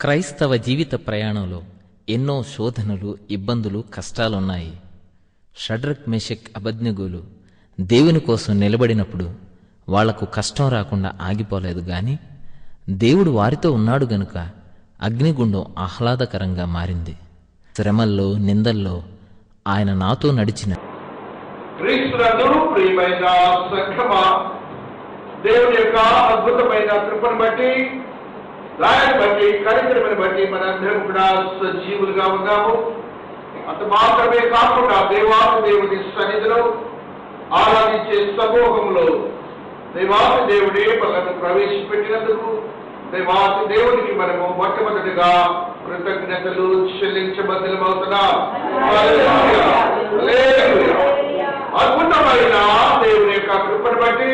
క్రైస్తవ జీవిత ప్రయాణంలో ఎన్నో శోధనలు, ఇబ్బందులు, కష్టాలున్నాయి. షడ్రక్, మేషక్, అబేద్నెగోలు దేవుని కోసం నిలబడినప్పుడు వాళ్లకు కష్టం రాకుండా ఆగిపోలేదు గాని దేవుడు వారితో ఉన్నాడు గనుక అగ్నిగుండం ఆహ్లాదకరంగా మారింది. శ్రమల్లో, నిందల్లో ఆయన నాతో నడిచిన దేవుని యొక్క అద్భుతమైన కృపను బట్టి, రాయని బట్టి, కనికరమని బట్టి మనందరం కూడా సజీవులుగా ఉన్నాము. అంత మాత్రమే కాకుండా దేవుని సన్నిధిలో ఆరాధించే సమూహంలో దేవుడే మనల్ని ప్రవేశపెట్టినందుకు దేవునికి మనము మొట్టమొదటిగా కృతజ్ఞతలు చెల్లించబద్దలమవుతున్నాం. అద్భుతమైన దేవుని యొక్క కృపను బట్టి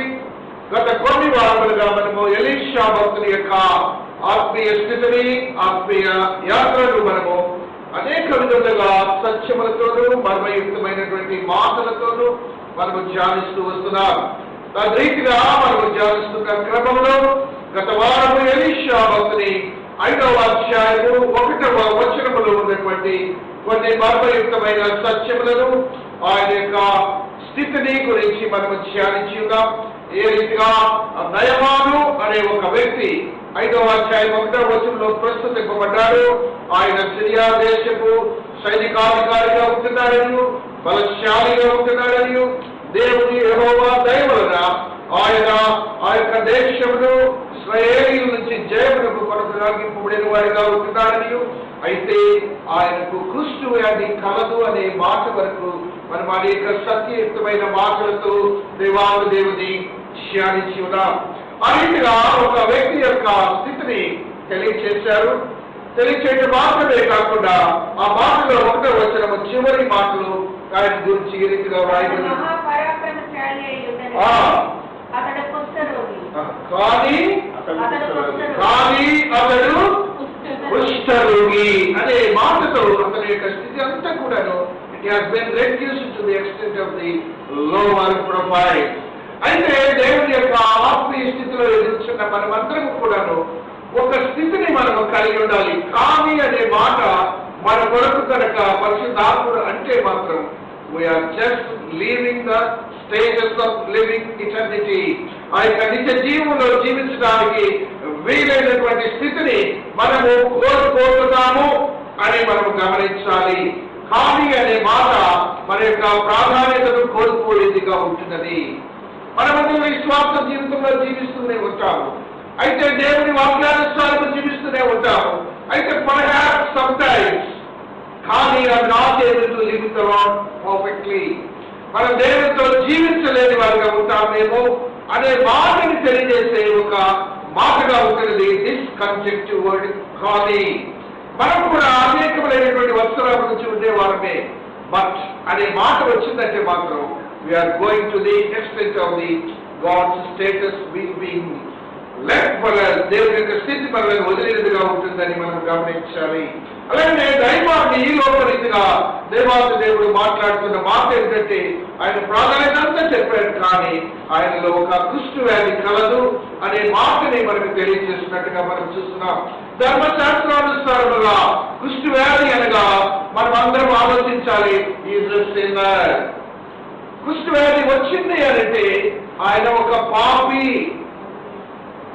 గత కొన్ని వారములుగా మనము ఎలీషా భక్తుని యొక్క ఆత్మీయ స్థితిని, ఆత్మీయ యాత్రను మనము అనేక విధములుగా సత్యములతోనూ మర్మయుక్తమైనటువంటి మాటలతోనూ మనము ధ్యానిస్తూ వస్తున్నాం. రీతిగా మనము ధ్యానిస్తున్న క్రమంలో గత వారము ఎలీషా భక్తుని 5వ అధ్యాయము 1వ వచనములో ఉన్నటువంటి కొన్ని మర్మయుక్తమైన సత్యములను, ఆయన యొక్క స్థితిని గురించి మనము ధ్యానించి ఉన్నాం. ఏ రీతిగా నయమాను అనే ఒక వ్యక్తి 5వ అధ్యాయం 1వ వచనంలో ప్రస్తుతింపబడ్డాడు. ఆయన సిరియా దేశపు సైనికాధికారిగా ఉంటున్నాడని, బలశాలిగా ఉంటున్నాడని, దేవుని యెహోవా దయ వలన ఆయన ఆ యొక్క దేశమును ఇశ్రాయేలీయుల నుంచి జయమునకు కొనసాగింపబడిన వారిగా ఉంటున్నాడని, అయితే ఆయనకు కుష్టు వ్యాధి కలదు అనే మాట వరకు మనం అనేక సత్యయుక్తమైన మాటలతో దేవుని ధ్యానించి ఉన్నాం. ఆ రీతిగా ఒక వ్యక్తి యొక్క స్థితిని తెలియచేశారు. తెలియచేయడం మాత్రమే కాకుండా ఆ మాటలో 1వ వచనము చివరి మాటలు ఆయన గురించి ఈ రీతిగా వ్రాయబడింది. కానీ అతడు కుష్ఠరోగి అనే మాటతో అతని యొక్క స్థితి అంతా కూడాను it has been reduced to the extent of the lower profile. అయితే దేవుని యొక్క ఆత్మీయ స్థితిలో ఎదుర్కొన్న మనమందరం కూడాను ఒక స్థితిని మనము కలిగి ఉండాలి. కానీ అనే మాట మన కొరకు కనుక పరిశుద్ధాత్ముడు అంటే మాత్రం we are just leaving the stages of living eternity. ఆ యొక్క నిత్య జీవంలో జీవించడానికి వీలైనటువంటి స్థితిని మనము కోరుకుంటున్నాము అని మనము గమనించాలి. కానీ అనే మాట మన యొక్క ప్రాధాన్యతను కోల్పోయేదిగా ఉంటున్నది. మనమందరం ఈ స్వార్థ జీవితంలో జీవిస్తూనే ఉంటాము. అయితే దేవుని వాగ్దానానుసారం జీవిస్తూనే ఉంటాము. అయితే perhaps sometimes కానీ I'm not able to live the Lord perfectly. మనం దేవునితో జీవించలేని వారిగా ఉంటామేమో అనే మాటని తెలియజేసే ఒక మాటగా ఉంటుంది డిస్కంజెక్టివ్ వర్డ్ కానీ. మనం కూడా అనేకమైనటువంటి వస్త్రాల గురించి ఉండేవారమే. బట్ అనే మాట వచ్చిందంటే మాత్రం we are going to the extent of the God's status being left for us. దేవుని యొక్క స్థితి మనల్ని వదిలేదిగా ఉంటుందని మనం గమనించాలి. అలాగే దైవాన్ని ఈ లోపరీతిగా దేవుడు మాట్లాడుతున్న మాట ఏంటంటే ఆయన ప్రాధాన్యత అంతా చెప్పారు. కానీ ఆయనలో ఒక కుష్టు వ్యాధి కలదు అనే మాటని మనకు తెలియజేసినట్టుగా మనం చూస్తున్నాం. ధర్మశాస్త్రానుసారముగా కుష్టు వ్యాధి అనగా మనం అందరం ఆలోచించాలి. కుష్టు వ్యాధి వచ్చింది అంటే ఆయన ఒక పాపి.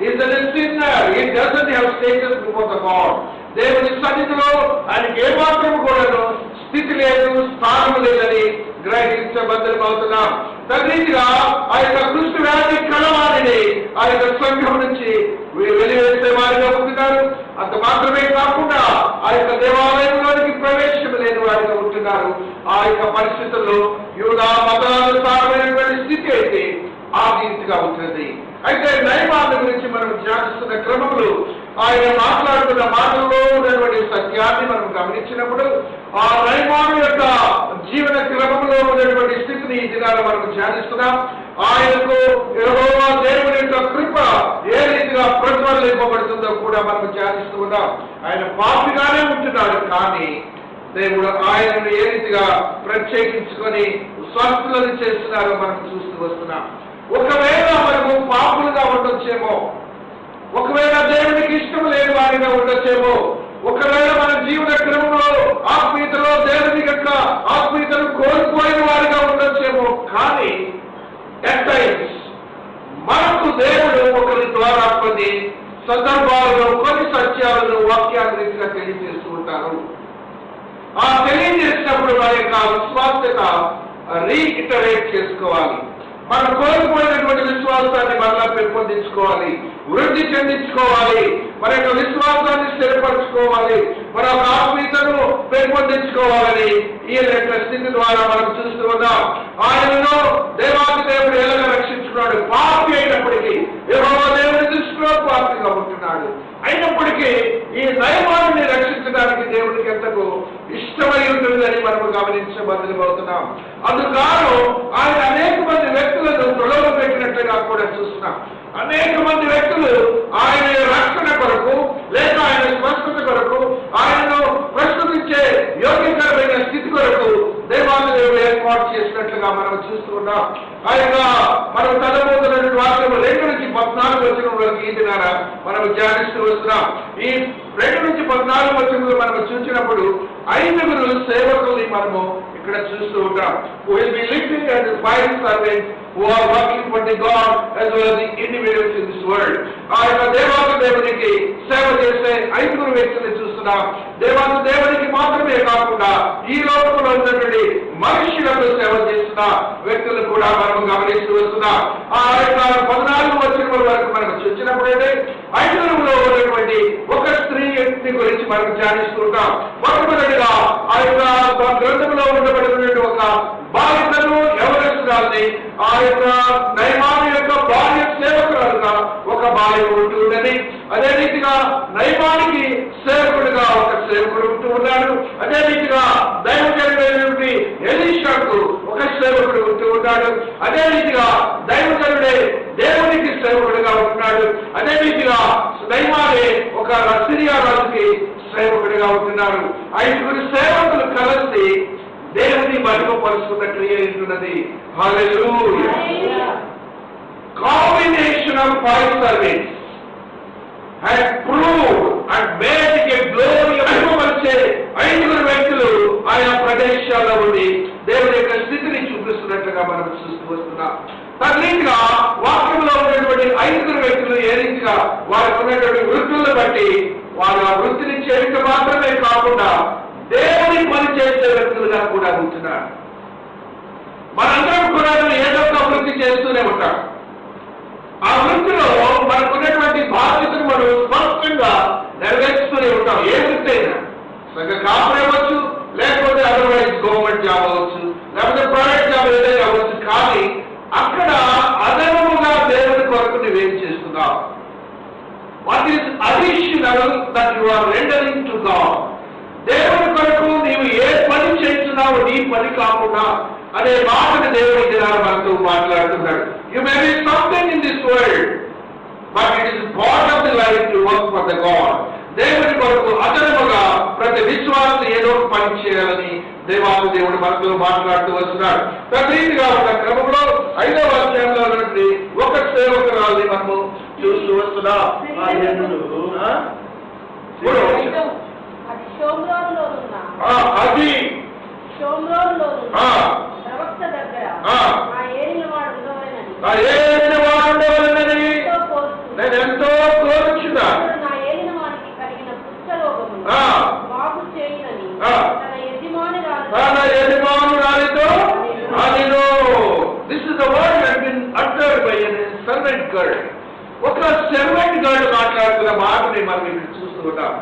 Is a sinner. He doesn't have status before the God. దేవుని సన్నిధిలో ఆయనకి ఏమాత్రం కూడాను స్థితి లేదు, స్థానం లేదని గ్రహించబద్దలమవుతున్నాం. తద్రీతిగా ఆ యొక్క కుష్టు వ్యాధి కలవారిని ఆ యొక్క సంఘం నుంచి వెలివేసే వారిగా ఉంటున్నారు. అంత మాత్రమే కాకుండా ఆ యొక్క దేవాలయంలోనికి ప్రవేశం లేని వారిగా ఉంటున్నారు. ఆ యొక్క పరిస్థితుల్లో యూదా మతానుసారమైనటువంటి స్థితి అయితే ఆ రీతిగా ఉంటుంది. అయితే నయమాన్ని గురించి మనం ధ్యానిస్తున్న క్రమంలో ఆయన మాట్లాడుతున్న మాటల్లో ఉన్నటువంటి సత్యాన్ని మనం గమనించినప్పుడు ఆ నయమాను యొక్క జీవన క్రమంలో ఉన్నటువంటి స్థితిని ఈ దినాలు మనం ధ్యానిస్తున్నాం. ఆయనకు యెహోవా దేవుని యొక్క కృప ఏ రీతిగా ప్రజ్వలింపబడుతుందో కూడా మనం ధ్యానిస్తూ ఉన్నాం. ఆయన పాపిగానే ఉంటున్నాడు, కానీ దేవుడు ఆయనను ఏ రీతిగా ప్రత్యేకించుకొని స్వస్థులను చేస్తున్నారో మనం చూస్తూ వస్తున్నాం. ఒకవేళ మనము పాపులుగా ఉండొచ్చేమో, ఒకవేళ దేవునికి ఇష్టం లేని వారిగా ఉండొచ్చేమో, ఒకవేళ మన జీవన క్రమంలో ఆత్మీయతలో దేవుని యొక్క ఆత్మీయతను కోల్పోయిన వారిగా ఉండొచ్చేమో, కానీ అట్ టైమ్స్ మనకు దేవుడు ఒకరి ద్వారా కొన్ని సందర్భాలలో కొన్ని సత్యాలను వాక్యాల రీతిగా తెలియజేస్తూ ఉంటారు. ఆ తెలియజేసినప్పుడు మన యొక్క విశ్వాసత రీఇటరేట్ చేసుకోవాలి. మనం కోల్పోయినటువంటి విశ్వాసాన్ని మరలా పెంపొందించుకోవాలి, వృద్ధి చెందించుకోవాలి, మన యొక్క విశ్వాసాన్ని స్థిరపరచుకోవాలి, మన యొక్క ఆత్మీయతను పెంపొందించుకోవాలని ఈ యొక్క స్థితి ద్వారా మనం చూస్తూ ఉన్నాం. ఆయనను దేవాది దేవుడు ఎలాగ రక్షించుకున్నాడు? పాపి అయినప్పటికీ యెహోవా దేవుని దృష్టిలో పాపిగా ఉంటున్నాడు. అయినప్పటికీ ఈ దైవాన్ని రక్షించడానికి దేవుడికి ఎంతకు ఇష్టమై ఉంటుందని మనం గమనించబద్దలవుతున్నాం. అందుకాను ఆయన అనేక మంది వ్యక్తులను ప్రలోభ పెట్టినట్లుగా కూడా చూస్తున్నాం. అనేక మంది వ్యక్తులు ఆయన రక్షణ కొరకు లేక ఆయన స్వస్థత కొరకు ఆయనను ప్రస్తుతించే యోగ్యకరమైన స్థితి కొరకు దేవాలయ దేవుడు ఏర్పాటు చేసినట్లుగా మనం చూస్తూ ఉన్నాం. ఆయన మనం చదవబోతున్న వాక్యం 2-14 వచనం వరకు ఈ దినాన మనం ధ్యానిస్తూ వస్తున్నాం. ఈ 2-14 వచనంలో మనం చూసినప్పుడు 5 సేవకుల్ని మనము ఇక్కడ చూస్తూ ఉంటాం. We'll be looking at the 5 servants who are working for the God as well as the individuals in this world. ఆయన దేవాలయ దేవునికి సేవ చేసే 5 వ్యక్తులు చూస్తున్నాం. దేవాలయ దేవునికి మాత్రమే కాకుండా ఈ లోకంలో ఉన్నటువంటి మనుషులకు సేవ చేస్తున్న వ్యక్తులు కూడా మనం గమనిస్తూ వస్తున్నాం. ఆ యొక్క 14 వచనం వరకు మనం చూసినప్పుడైతే 5లో ఉన్నటువంటి ఒక స్త్రీ వ్యక్తి గురించి మనం ధ్యానిస్తుంటాం. మొట్టమొదటిగా ఆ యొక్క గ్రంథంలో ఉండబడినటువంటి ఒక బాలికను యవనస్తురాల్ని ఆ యొక్క నయమాను యొక్క భార్య సేవకురాలుగా ఒక భార్య ఉంటూ ఉన్నది. అదే రీతిగా నయమానికి సేవకుడిగా ఒక సేవకుడు ఉంటూ ఉన్నాడు. అదే రీతిగా దైవజనుడైనటువంటి ఎలీషాకు ఒక సేవకుడు ఉంటూ ఉన్నాడు. అదే రీతిగా దైవజనుడే దేవునికి సేవకుడిగా ఉంటున్నాడు. అదే రీతిగా నయమానే ఒక సిరియా రాజుకి సేవకుడిగా ఉంటున్నారు. 5 సేవకులు కలిసి దేవుని మహిమపరుస్తున్న క్రియ ఉంటున్నది. హల్లెలూయా. Combination of 5 servants had proved and made a glory of మహిమపరిచే 5 వ్యక్తులు ఆయా ప్రదేశాల్లో ఉండి దేవుని యొక్క స్థితిని చూపిస్తున్నట్లుగా మనం చూస్తూ వస్తున్నాం. తద్రీతిగా వాక్యంలో ఉన్నటువంటి 5 వ్యక్తులు ఏ రీతిగా వారికి ఉన్నటువంటి వృత్తులను బట్టి వారు ఆ వృత్తిని చేయటం మాత్రమే కాకుండా దేవుని పని చేసే వ్యక్తులుగా కూడా ఉంటున్నారు. మనందరం కూడా ఏదో ఒక వృత్తి చేస్తూనే ఉంటాం. ఆ వృత్తిలో మనకున్నటువంటి బాధ్యతను మనం స్పష్టంగా నెరవేర్చుతూనే ఉంటాం. ఏ వృత్తి అయినా సంఘ కాపురం అవ్వచ్చు, లేకపోతే అదర్వైజ్ గవర్నమెంట్ జాబ్ అవ్వచ్చు, లేకపోతే ప్రైవేట్ జాబ్ ఏదైనా అవ్వచ్చు. కానీ అక్కడ అదనముగా దేవుని కొరకు నువ్వేం చేస్తున్నావు? What is additional that you are rendering to God? దేవుని కొరకు నీవు ఏ పని చేస్తున్నావు నీ పని కాకుండా అనే మాటను దేవుడి దినాలు మనతో మాట్లాడుతున్నాడు. You may be something in this world but it is part of the life to work for the God. దేవుని కొరకు అదనముగా ప్రతి విశ్వాసం ఏదో పని చేయాలని దేవుడు మనతో మాట్లాడుతూ వస్తున్నాడు. ప్రతిగా ఉన్న క్రమంలో 5వ అధ్యాయంలో ఉన్నటువంటి ఒక సేవకురాలని మనము చూస్తూ వస్తున్నాం. అది నేను ఎంతో కోరుచున్నాను. యజమానురాలితో అదిలో this is the word has been uttered by a servant girl. ఒక సర్వెంట్ గర్ల్ మాట్లాడుతున్న మాటని మనం ఇక్కడ చూస్తూ ఉంటాం.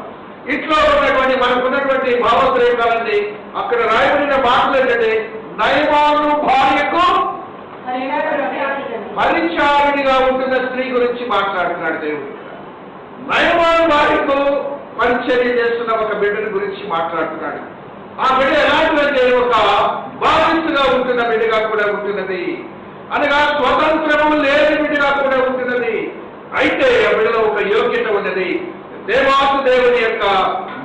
ఇట్లా ఉన్నటువంటి మనకున్నటువంటి భావోద్రేకాలని అక్కడ రాయబడిన మాటలు ఏంటంటే నయమాను భార్యకు పరిచారిణిగా ఉంటున్న స్త్రీ గురించి మాట్లాడుతున్నాడు దేవుడు. నయమాను భార్యకు పరిచర్య చేస్తున్న ఒక బిడ్డని గురించి మాట్లాడుతున్నాడు. ఆ బిడ్డ ఎలాంటిదంటే ఒక బాధితుగా ఉంటున్న బిడ్డగా కూడా ఉంటున్నది, అనగా స్వతంత్రము లేని బిడ్డగా కూడా ఉంటున్నది. అయితే ఆ బిడ్డలో ఒక యోగ్యత ఉన్నది. దేవాసు దేవుని యొక్క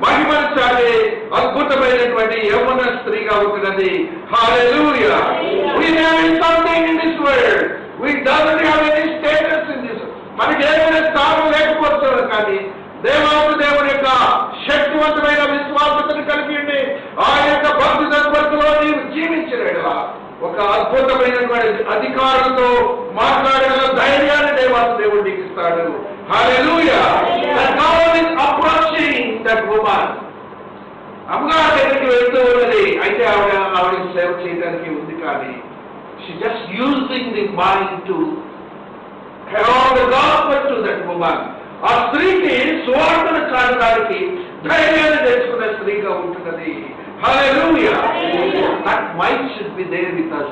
మహిమను చాటే అద్భుతమైనటువంటి యవ్వన స్త్రీగా ఉంటున్నది. హల్లెలూయా. We have something in this world. We doesn't have any status in this మనకి ఏదైనా స్థానం లేకపోవచ్చు, కానీ దేవుని యొక్క శక్తివంతమైన విశ్వాసతను కలిగి ఉండి ఆ యొక్క భక్తి తత్పరతలో నీవు జీవించిన ఎడలా ఒక అద్భుతమైనటువంటి అధికారులతో మాట్లాడగల ధైర్యాన్ని దేవుడు నీకు ఇస్తాడు. హల్లెలూయా. God is approaching that woman. అమ్మగారి దగ్గరికి వెళ్తూ ఉన్నది. అయితే ఆవిడకి సేవ చేయడానికి ఉంది, కానీ she just using the mind to herald the gospel to that woman. ఆ స్త్రీకి సువార్తను చాటడానికి ధైర్యాన్ని తెచ్చుకున్న స్త్రీగా ఉంటున్నది. హల్లెలూయా. That might should be there with us.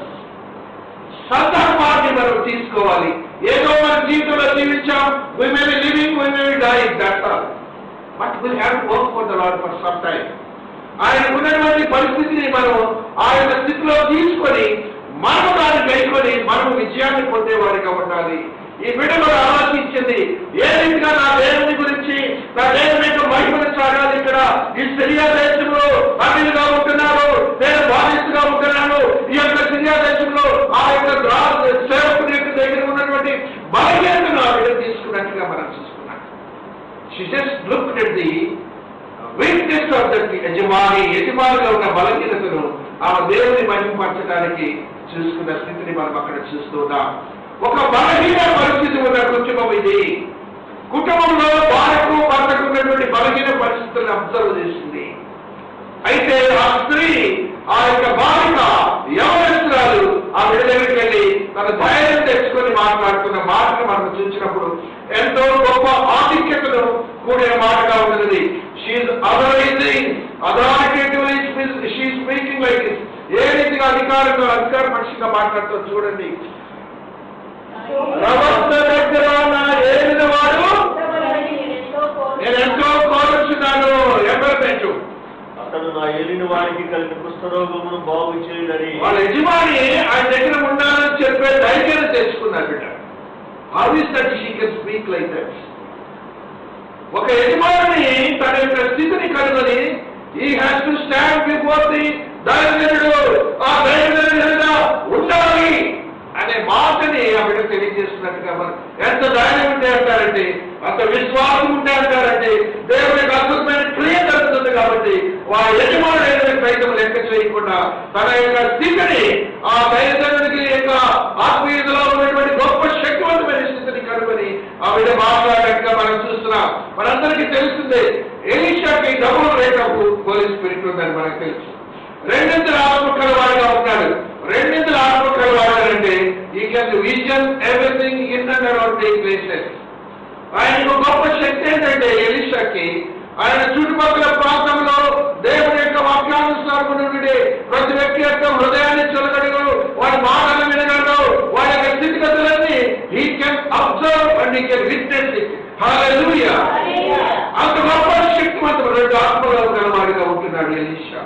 సందర్భాన్ని మనం తీసుకోవాలి. ఏదో మన జీవితంలో జీవించాం, we may be living, we may be dying, that's all. But we have to work for the Lord for some time. ఆయన ఉన్నటువంటి పరిస్థితిని మనం ఆయన స్థితిలో తీసుకొని మనం దాన్ని గైకొని మనం విజయాన్ని పొందేవారిగా ఉండాలి. ఈ బిడ్డలో ఆలోచించింది, ఏ రీతిగా నా దేవుని గురించి, నా దేవుని యొక్క మహిమను చాటాలి. ఇక్కడ ఈ సిరియా దేశంలో అన్నిలుగా ఉంటున్నారు, నేను బాధితుగా ఉంటున్నాను. ఈ యొక్క సిరియా దేశంలో ఆ యొక్క సేవకుని యొక్క దగ్గర ఉన్నటువంటి బలహీనతను ఆ బిడ్డ తీసుకున్నట్టుగా మనం చూసుకున్నాం. She just looked at the weakness of the యజమానిగా ఉన్న బలహీనతను ఆ దేవుని మహిమపరచడానికి చూసుకున్న స్థితిని మనం అక్కడ చూస్తున్నాం. ఒక బలహీన పరిస్థితి ఉన్న కుటుంబం ఇది. కుటుంబంలో భార్యకు భర్తకు ఉన్నటువంటి బలహీన పరిస్థితులను అబ్జర్వ్ చేసింది. అయితే ఆ స్త్రీ ఆ యొక్క బాలిక యవనస్తురాలు ఆ బిడ్డ దగ్గరికి వెళ్ళి తన ధైర్యం తెచ్చుకొని మాట్లాడుతున్న మాటను మనం చూసినప్పుడు ఎంతో గొప్ప ఆధిక్యతను కూడిన మాటగా ఉన్నది. She is authorizing, authoritatively she speaking like this. ఏ రీతిగా అధికార పక్షిగా మాట్లాడుతూ చూడండి. ప్రవక్త దగ్గర నా ఏలిన వాడు నేను ఎంతో కోరుచున్నాను. ఎవరు అతడు నా ఏలిన వారికి కలిగిన కుష్ఠరోగమును బాగు చేయడని వాళ్ళ యజమాని ఆయన దగ్గర ఉండాలని చెప్పే ధైర్యాన్ని తెచ్చుకున్నారు బిడ్డ. How is that she can speak like that? ఒక యజమాని తన యొక్క స్థితిని కనుగొని he has to stand before the దైవజనుడు, ఆ దైవజనుడిగా ఉండాలి అనే మాటని ఆవిడ తెలియజేస్తున్నట్టుగా మనం ఎంత ధైర్యం ఉంటే అంటారంటే, అంత విశ్వాసం ఉంటే అంటారంటే, దేవుడి యొక్క అద్భుతమైన క్రియ జరుగుతుంది. కాబట్టి ఆ యజమానుడు సైతం లెక్క చేయకుండా తన యొక్క స్థితిని ఆ దైవజనుడికి యొక్క ఆత్మీయతలో ఉన్నటువంటి గొప్ప శక్తివంతమైన స్థితిని కనుగొని ఆవిడ మాట్లాడినట్టుగా మనం చూస్తున్నాం. మనందరికీ తెలిసిందే, ఎలీషాకి double rate of Holi spirit ఉందని మనకు తెలుసు. రెండింతల ఆత్మకలవాడిగా ఉన్నాడు. రెండింతల ఆత్మకలవాడంటే ఈ can vision everything in and around the places. ఆయనకు గొప్ప శక్తి ఏంటంటే ఎలీషాకి ఆయన చుట్టుపక్కల ప్రాంతంలో దేవుని యొక్క వాక్యానుసారం ప్రతి వ్యక్తి యొక్క హృదయాన్ని చొలగడు, వాడి మాటలు వినగలడు, వాడి యొక్క స్థితిగతులన్నీ he can observe and he can witness it. Hallelujah. అంత గొప్ప శక్తివంతుడు రెండు ఆత్మలో గలవాడిగా ఉంటున్నాడు ఎలీషా.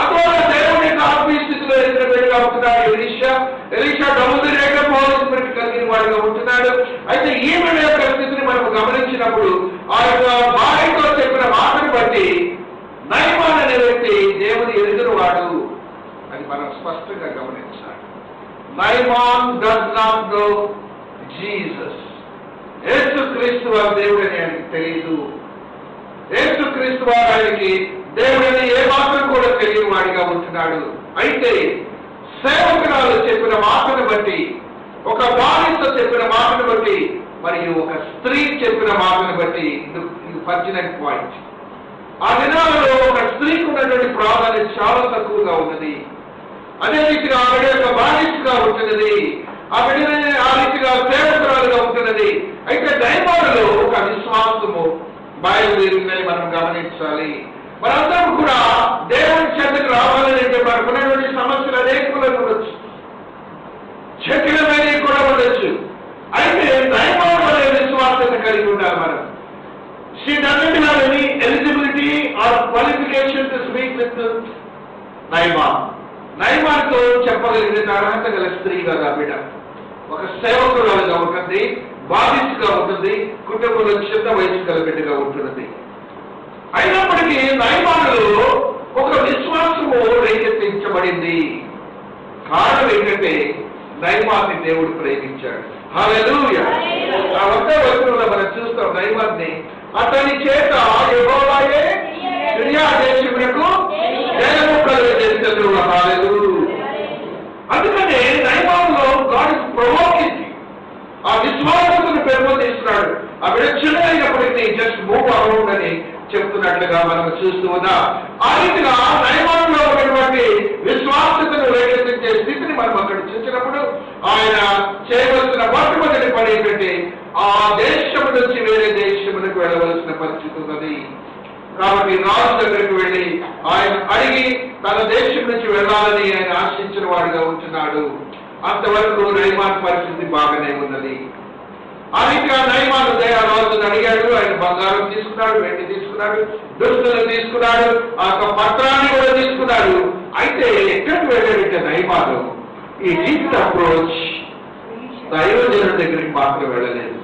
అందువల్ల దేవుని యొక్క ఆత్మీయ స్థితిలో ఎదిగిన బిడ్డగా ఉంటున్నాడు Elisha double rate of Holi Spirit కలిగిన వాడిగా ఉంటున్నాడు. అయితే ఈమె యొక్క స్థితిని మనం గమనించినప్పుడు ఆ యొక్క భార్యతో చెప్పిన మాటను బట్టి నయమాన్ అనే వ్యక్తి దేవుని ఎరిగిన వాడు అని మనం స్పష్టంగా గమనించాలి. Naaman does not know Jesus. యేసుక్రీస్తు వారు దేవుడని ఆయనకి తెలియదు. యేసుక్రీస్తు వారు ఆయనకి దేవుడని ఏ మాత్రం కూడా తెలియని వాడిగా ఉంటున్నాడు. అయితే సేవకురాలు చెప్పిన మాటను బట్టి, ఒక బాలిక చెప్పిన మాటను బట్టి, మరియు ఒక స్త్రీ చెప్పిన మాటను బట్టి ఇది పర్టినెంట్ పాయింట్. ఆ దినాలలో ఒక స్త్రీకి ఉన్నటువంటి ప్రాధాన్యత చాలా తక్కువగా ఉన్నది. అదే రీతిగా ఆవిడ యొక్క బాలికగా ఉంటున్నది, ఆవిడ ఆ రీతిగా సేవకురాలుగా ఉంటున్నది. అయితే దైవాలలో ఒక విశ్వాసము బయలుదేరిందని మనం గమనించాలి. మనందరం కూడా దేవుని చెంతకు రావాలని అంటే మనకు ఉన్నటువంటి సమస్యలు అనేకులు ఉండొచ్చు, జటిలమైనవి కూడా ఉండొచ్చు. అయితే దైవం అనే విశ్వాసాన్ని కలిగి ఉండాలి మనం. She doesn't have any eligibility or qualification to speak with Naaman. నయమాన్తో చెప్పగలిగిన అర్హత గల స్త్రీ కదా బిడ్డ. ఒక సేవకురాలుగా ఉంటుంది, బాధితుగా ఉంటుంది, కుటుంబంలో చిన్న వయసు గల బిడ్డగా ఉంటున్నది. అయినప్పటికీ నయమానులో ఒక విశ్వాసము రేకెత్తించబడింది. కారణం ఏంటంటే నయమాన్ని దేవుడు ప్రేమించాడు. హల్లెలూయా. ఆ ఒక్క వచనంలో మనం చూస్తాం నయమాన్ని. అతని చేత యెహోవాయే సిరియా దేశమునకు జయము కలుగజేసెను. హల్లెలూయా. అందుకనే నయమానులో గాడ్ ఇస్ ప్రొవోకింగ్, ఆ విశ్వాసమును పెంపొందిస్తున్నాడు. ఆ విలక్షణ అయినప్పటికీ జస్ట్ మూవ్ అరౌండ్ అని చెప్తున్నట్లుగా మనం చూస్తూ ఉన్నాం. ఆ రీతిగా నయమానులో ఉన్నటువంటి విశ్వాసతను రేకెత్తించే స్థితిని మనం అక్కడ చూసినప్పుడు ఆయన చేయవలసిన మొట్టమొదటి పని ఏంటంటే ఆ దేశము నుంచి వేరే దేశములకు వెళ్ళవలసిన పరిస్థితి ఉన్నది. కాబట్టి రాజు దగ్గరికి వెళ్ళి ఆయన అడిగి తన దేశం నుంచి వెళ్ళాలని ఆయన ఆశించిన వాడిగా ఉంటున్నాడు. అంతవరకు నయమాన్ పరిస్థితి బాగానే ఉన్నది. ఆ రీతిగా నయమాను రాజును అడిగాడు. ఆయన బంగారం తీసుకున్నాడు, వెండి తీసుకున్నాడు, దుస్తులు తీసుకున్నాడు, ఆ పత్రాన్ని కూడా తీసుకున్నాడు. అయితే ఎక్కడికి వెళ్ళాడంటే నయమాను ఈ డీప్ అప్రోచ్ దైవజనుడి దగ్గరికి మాత్రం వెళ్ళలేదు.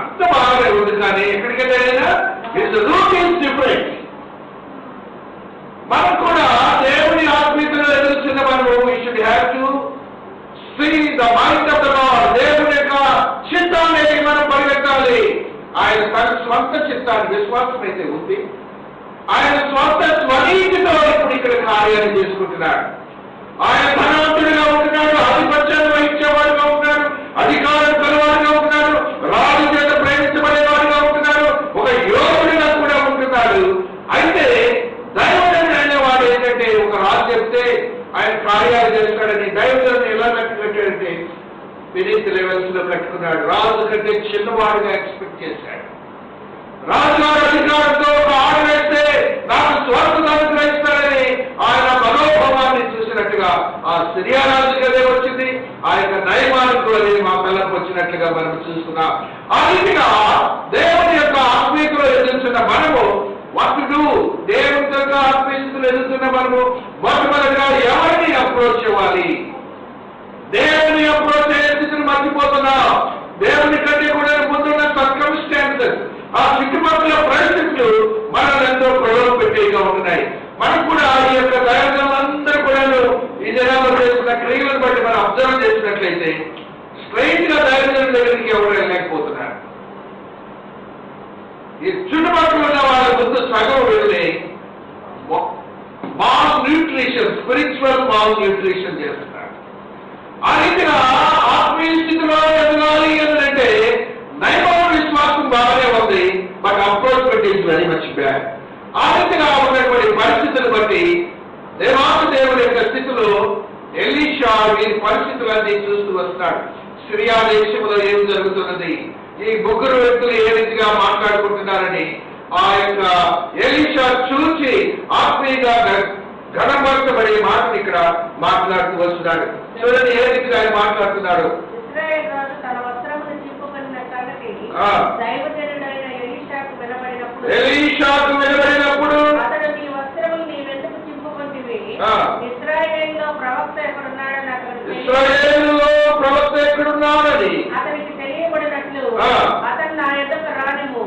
అంత బాగానే ఉంది, కానీ ఎక్కడికి వెళ్ళాడైనా ఇట్స్ రూట్ ఈస్ డిఫరెంట్. మనం కూడా దేవుని ఆత్మీయతను ఎదుర్కొన్న మనము we should have to see the mind of the Lord. దేవుని యొక్క చిత్తాన్ని మనం పరిగెత్తాలి. ఆయన తన స్వంత చిత్తాన్ని విశ్వాసం అయితే ఉంది. ఆయన స్వంత స్వనీతితో ఇప్పుడు ఇక్కడ కార్యాలు చేసుకుంటున్నాడు. ఆయన ధనవంతుడిగా ఉంటున్నాడు, ఆధిపత్యాన్ని వహించేవాడుగా ఉంటున్నాడు, అధికారం కలవాడుగా ఉంటున్నాడు, రాజు చేత ప్రేమించబడేవాడుగా ఉంటున్నాడు, ఒక యోగుడిగా కూడా ఉంటున్నాడు. అయితే దైవజనుడు అనేవాడు ఏంటంటే ఒక రాజు చెప్తే ఆయన కార్యాలు చేస్తాడని దైవజనుడు ఎలా కట్టుకుంటాడంటే వినీత్ లెవెల్స్ లో కట్టుకున్నాడు. రాజు కంటే చిన్నవాడుగా ఎక్స్పెక్ట్ చేశాడు. రాజుగారి అధికారంతో ఒక ఆడ వేస్తే నాకు స్వార్థను అనుగ్రహిస్తాడని ఆయన మనోభావాన్ని చూసినట్టుగా ఆ సిరియా రాజుకి అదే వచ్చింది, ఆ యొక్క నయమానుకు అదే మా పిల్లలకు వచ్చినట్లుగా మనం చూస్తున్నాం. ఆ రీతిగా దేవుని యొక్క ఆత్మీయతలో ఎదుర్కొన్న మనము వస్తుడు దేవుని యొక్క ఆత్మీయతలు ఎదుర్కొన్న మనము మొట్టమొదటిగా ఎవరిని అప్రోచ్ అవ్వాలి? దేవుని అప్రోచ్ అయ్యే స్థితిని మర్చిపోతున్నాం. దేవుని కంటే కూడా ముందున్న సర్కమ్స్టాన్సెస్, ఆ చుట్టుపక్కల పరిస్థితులు మనల్ని ఎంతో ప్రలోభ పెట్టేగా ఉంటున్నాయి. మనం కూడా ఈ యొక్క దైవజనులందరూ కూడా ఈ జనాలు చేస్తున్న క్రియలను బట్టి మనం అబ్జర్వ్ చేసినట్లయితే స్ట్రైట్ గా దైవజనుల దగ్గరికి ఎవరు వెళ్ళలేకపోతున్నారు. ఈ చుట్టుపక్కల ఉన్న వాళ్ళ ముందు సగం వెళ్ళి mall nutrition, spiritual mall nutrition చేస్తున్నారు. ఆ రీతిగా ఆత్మీయ స్థితిలో ఎదగాలి అంటే నయమాను విశ్వాసం బాగానే ఉంది, but approachment is very much bad. ఆ రీతిగా ఉన్నటువంటి పరిస్థితులు బట్టి దేవుని యొక్క స్థితిలో ఎలీషా వీరి పరిస్థితులన్నీ చూస్తూ వస్తున్నాడు. సిరియా దేశంలో ఏం జరుగుతున్నది, ఈ ముగ్గురు వ్యక్తులు ఏ రీతిగా మాట్లాడుకుంటున్నారని ఆ యొక్క ఎలీషా చూచి ఆత్మీయంగా ఘనపరచబడే మాటను ఇక్కడ మాట్లాడుతూ వస్తున్నాడు. చూడండి ఏ రీతిగా ఆయన మాట్లాడుతున్నాడు. ఎలీషాకు వినబడినప్పుడు ఇశ్రాయేలులో ప్రవక్త ఎక్కడున్నాడని అతనికి తెలియబడినట్లు అతను నా ఎదుట రానిము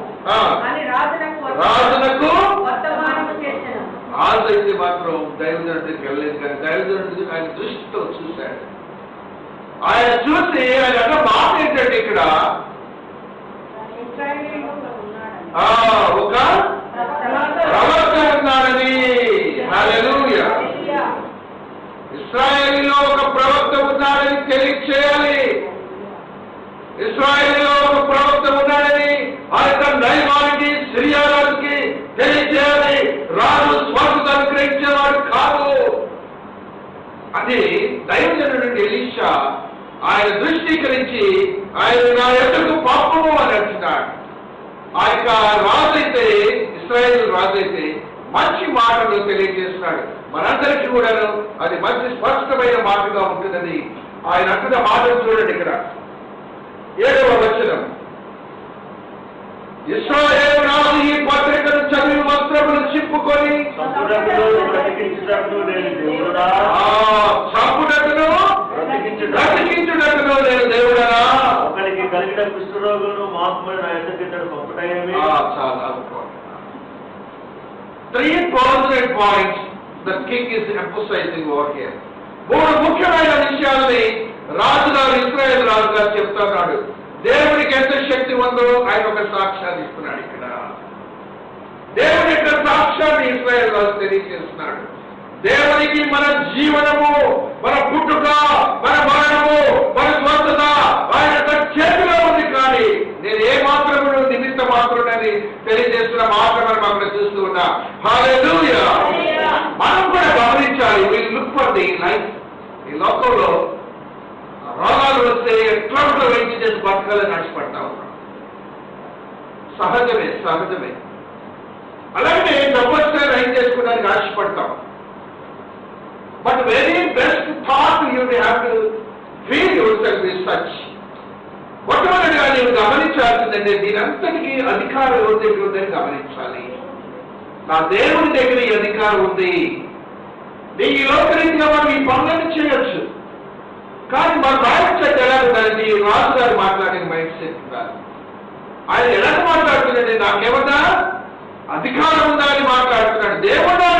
అని రాజునకు వర్తమానము చేశాను. రాజు అయితే మాత్రం దైవజనుడికి వెళ్ళలేదు, కానీ దైవజనుడి ఆయన దృష్టితో చూశాడు. ఆయన చూసి ఆయన అన్న మాట ఏంటంటే ఇక్కడ ఒక ప్రవక్త ఉన్నాడని. హల్లెలూయా. ఇశ్రాయేలులో ఒక ప్రవక్త ఉన్నాడని తెలియచేయాలి. ఇశ్రాయేలులో ఒక ప్రవక్త ఉన్నాడని ఆ యొక్క నయమానికి సిరియా రాజుకి తెలియచేయాలి. రాజు స్వార్థ అనుగ్రహించేవాడు కాదు. అది దైవజనుడు ఎలీషా ఆయన దృష్టీకరించి ఆయన నా యొక్కకు పాపము అని అంటున్నాడు. ఆ యొక్క రాజు అయితే ఇశ్రాయేలు రాజు అయితే మంచి మాటలు తెలియజేస్తున్నాడు. మనందరికీ కూడా అది మంచి స్పష్టమైన మాటగా ఉంటున్నది. ఆయన అంటున్న మాటలు చూడండి ఇక్కడ 7వ వచనం. ఇశ్రాయేలు రాజు ఈ పత్రికను చదివి వస్త్రములు చింపుకొని చంపుటకును బ్రతికించుటకును నేను దేవుడనా. ఒకరికి కలిగిన కుష్ఠరోగులను మాత్రమే నా ఎదురు పంపటమేమి. చాలా 3 pertinent points the king is emphasizing over here. 3 ముఖ్యమైన విషయాలని రాజుగారు ఇశ్రాయేలు రాజుగారు చెప్తున్నాడు. దేవునికి ఎంత శక్తి ఉందో ఆయన ఒక సాక్ష్యాన్ని ఇస్తున్నాడు. ఇక్కడ దేవుని యొక్క సాక్ష్యాన్ని ఇశ్రాయేలు రాజు తెలియజేస్తున్నాడు. దేవునికి మన జీవనము, మన పుట్టుక, మన మరణము, మన స్వస్థత ఆయన యొక్క చేతిలో ఉంది. కానీ నేను ఏ మాత్రము నిమిత్త మాత్రమని తెలియజేస్తున్న మాట మనం అక్కడ చూస్తూ ఉన్నాం. హల్లెలూయా. మనం కూడా గమనించాలి. We look for the life. ఈ లోకంలో రోగాలు వస్తే ఎట్లా వెయిట్ చేసి బతకాలని ఆశపడతా ఉన్నాం. సహజమే. అలాగే డబ్బు వస్తే రైట్ చేసుకోవడానికి ఆశపడతాం. But very best thought you have to feel yourself is such. మొట్టమొదటిగా నేను గమనించాల్సిందంటే దీనంతటికీ అధికారం ఎవరి దగ్గర ఉందని గమనించాలి. నా దేవుని దగ్గర ఈ అధికారం ఉంది. ఈ లోకరీతిగా మనం ఈ పనులను చేయొచ్చు. కానీ మన మైండ్ సెట్ ఎలా ఉండాలంటే ఈ రాజు గారు మాట్లాడిన మైండ్ సెట్ ఉండాలి. ఆయన ఎలా మాట్లాడుతున్నాడంటే నాకేమన్నా అధికారం ఉందా అని మాట్లాడుతున్నాడు. దేవుడా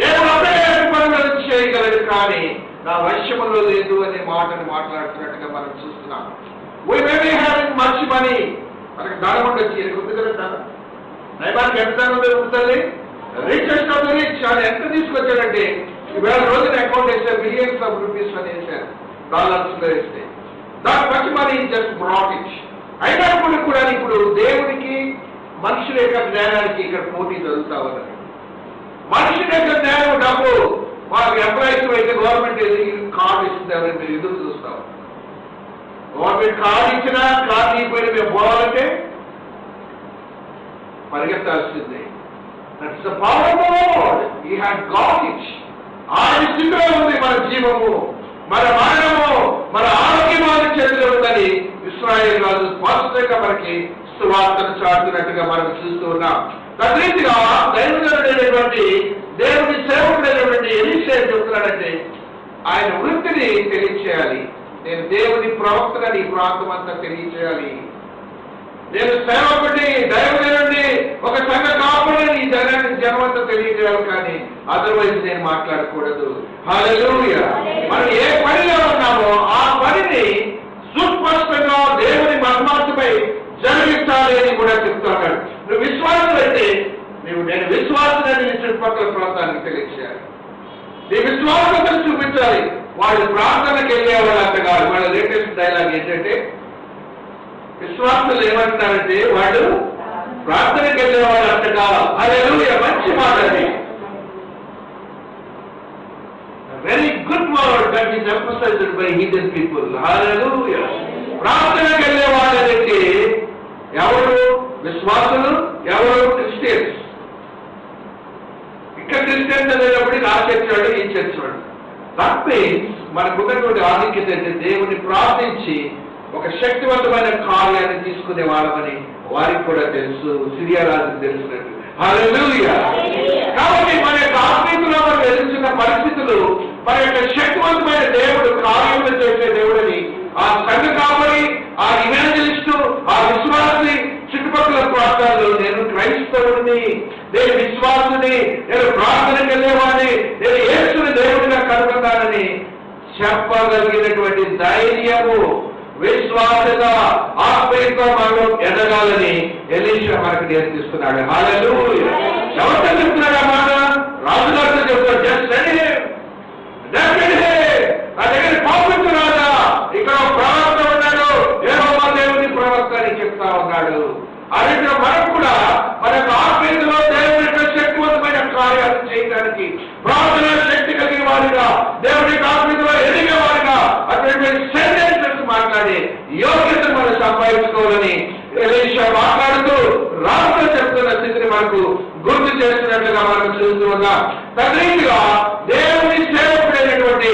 దేవుడు అదే పనులను చేయగలడు, కానీ నా వశ్యములో లేదు అనే మాటను మాట్లాడుతున్నట్టుగా మనం చూస్తున్నాం. We may be having much money. మనకి ధనం ఉండొచ్చు. ఉంది కదా ధనం. నైమానికి ఎంత ధనం దొరుకుతుంది? Richest of the rich. ఆయన ఎంత తీసుకొచ్చాడంటే ఈవేళ రోజున అకౌంట్ వేస్తే మిలియన్స్ ఆఫ్ రూపీస్ అని వేశారు. డాలర్స్ లో వేస్తే దాని much money just brought it. అయినప్పుడు కూడా ఇప్పుడు దేవునికి మనుషుల యొక్క జ్ఞానానికి ఇక్కడ పోటీ జరుగుతా ఉన్నది. మనుషుల యొక్క జ్ఞానం డబ్బు వాళ్ళకి ఎంప్లాయీస్ అయితే గవర్నమెంట్ కార్డు ఇస్తుంది. ఎవరైనా మీరు ఎదురు చూస్తాం. గవర్నమెంట్ కార్డు ఇచ్చినా కార్డు ఇవ్వకపోయినా మేము పోవాలంటే పరిగెత్తాల్సిందే. That's the power of the lord. He had got it. ఆయన స్థితిలో ఉంది మన జీవము, మన మరణము, మన ఆరోగ్యం ఆయన చేతిలో ఉందని ఇశ్రాయేలు రాజు స్పష్టంగా మనకి సువార్తను చాటుతున్నట్టుగా మనం చూస్తూ ఉన్నాం. తద్రీతిగా దైవజనుడైనటువంటి దేవుని సేవకుడైనటువంటి ఎలీషా ఏం చెప్తున్నాడంటే ఆయన వృత్తిని తెలియచేయాలి. నేను దేవుని ప్రవక్తని ఈ ప్రాంతం అంతా తెలియచేయాలి. నేను సేవకుడిని, దైవజనుడిని, ఒక సంఘ కాపుడిని ఈ జనమంతా తెలియజేయాలి. కానీ అదర్వైజ్ నేను మాట్లాడకూడదు. హల్లెలూయా. మనం ఏ పనిలో ఉన్నామో ఆ పనిని సుస్పష్టంగా దేవుని మహిమార్థమై జరిగించాలి అని కూడా చెప్తున్నాడు. నువ్వు విశ్వాసం అయితే నేను విశ్వాసాన్ని నీ చుట్టుపక్కల ప్రాంతానికి తెలియజేయాలి. నీ విశ్వాసతను చూపించాలి. వాళ్ళు ప్రార్థనకి వెళ్ళేవాళ్ళు అంత కాదు. వాళ్ళ లేటెస్ట్ డైలాగ్ ఏంటంటే విశ్వాసులు ఏమంటున్నారంటే వాళ్ళు ప్రార్థనకి వెళ్ళేవాళ్ళు అంత కాదు. హల్లెలూయా. మంచి మాట అది. Very good word that is emphasized by heathen people. Hallelujah. ప్రార్థనకి వెళ్ళేవాళ్ళంటే ఎవరు? విశ్వాసులు. ఎవరు? క్రిస్టియన్స్. ఇక్కడ క్రిస్టియన్స్ అనేటప్పుడు ఆ చర్చ్ వాడు, ఈ చర్చ్ వాడు. దట్ మీన్స్ మనకున్నటువంటి ఆధిక్యత అంటే దేవుని ప్రార్థించి ఒక శక్తివంతమైన కార్యాన్ని తీసుకునే వాళ్ళమని వారికి కూడా తెలుసు. సిరియా రాజుకు తెలిసినట్టు. హల్లెలూయా. కాబట్టి మన యొక్క ఆత్మీయతలో మనం ఎదుర్కొన్న పరిస్థితులు మన యొక్క శక్తివంతమైన దేవుడు కార్యములు చేసే దేవుడని ఆ సంఘ కాపరి, ఆ ఇవాంజలిస్టు, ఆ విశ్వాసి చుట్టుపక్కల ప్రాంతాల్లో నేను క్రైస్తవుడిని, నేను విశ్వాసుని, నేను ప్రార్థనకు వెళ్ళేవాడిని, నేను యేసుని దేవుడిగా కనుగొన్నానని చెప్పగలిగినటువంటి ధైర్యము, విశ్వాసత, ఆత్మీయత మనలో ఎదగాలని ఎలీషా మనకు నేర్పిస్తున్నాడు. హల్లెలూయా. ఎవరితో చెప్తున్నాడు ఆ మాట? రాజుగారితో చెప్తాడు. జస్ట్ నా దగ్గర పంపించు రాజా, ఇక్కడ ప్రవక్త ఉన్నాడు, యెహోవా దేవుని ప్రవక్త అని చెప్తా ఉన్నాడు. అదే మనం కూడా మన యొక్క ఆత్మీయతలో దేవుని యొక్క శక్తివంతమైన కార్యాలు చేయడానికి ప్రార్థన శక్తి కలిగిన వారిగా, దేవుని యొక్క ఆత్మీయతలో ఎదిగే వారిగా అటువంటి సెంటెన్సెస్ మాట్లాడి యోగ్యతను మనం సంపాదించుకోవాలని ఎలీషా మాట్లాడుతూ రాజుతో చెప్తున్న స్థితిని మనకు గుర్తు చేస్తున్నట్లుగా మనం చూస్తూ ఉన్నాం. తద్రీతిగా దేవుని సేవకుడైనటువంటి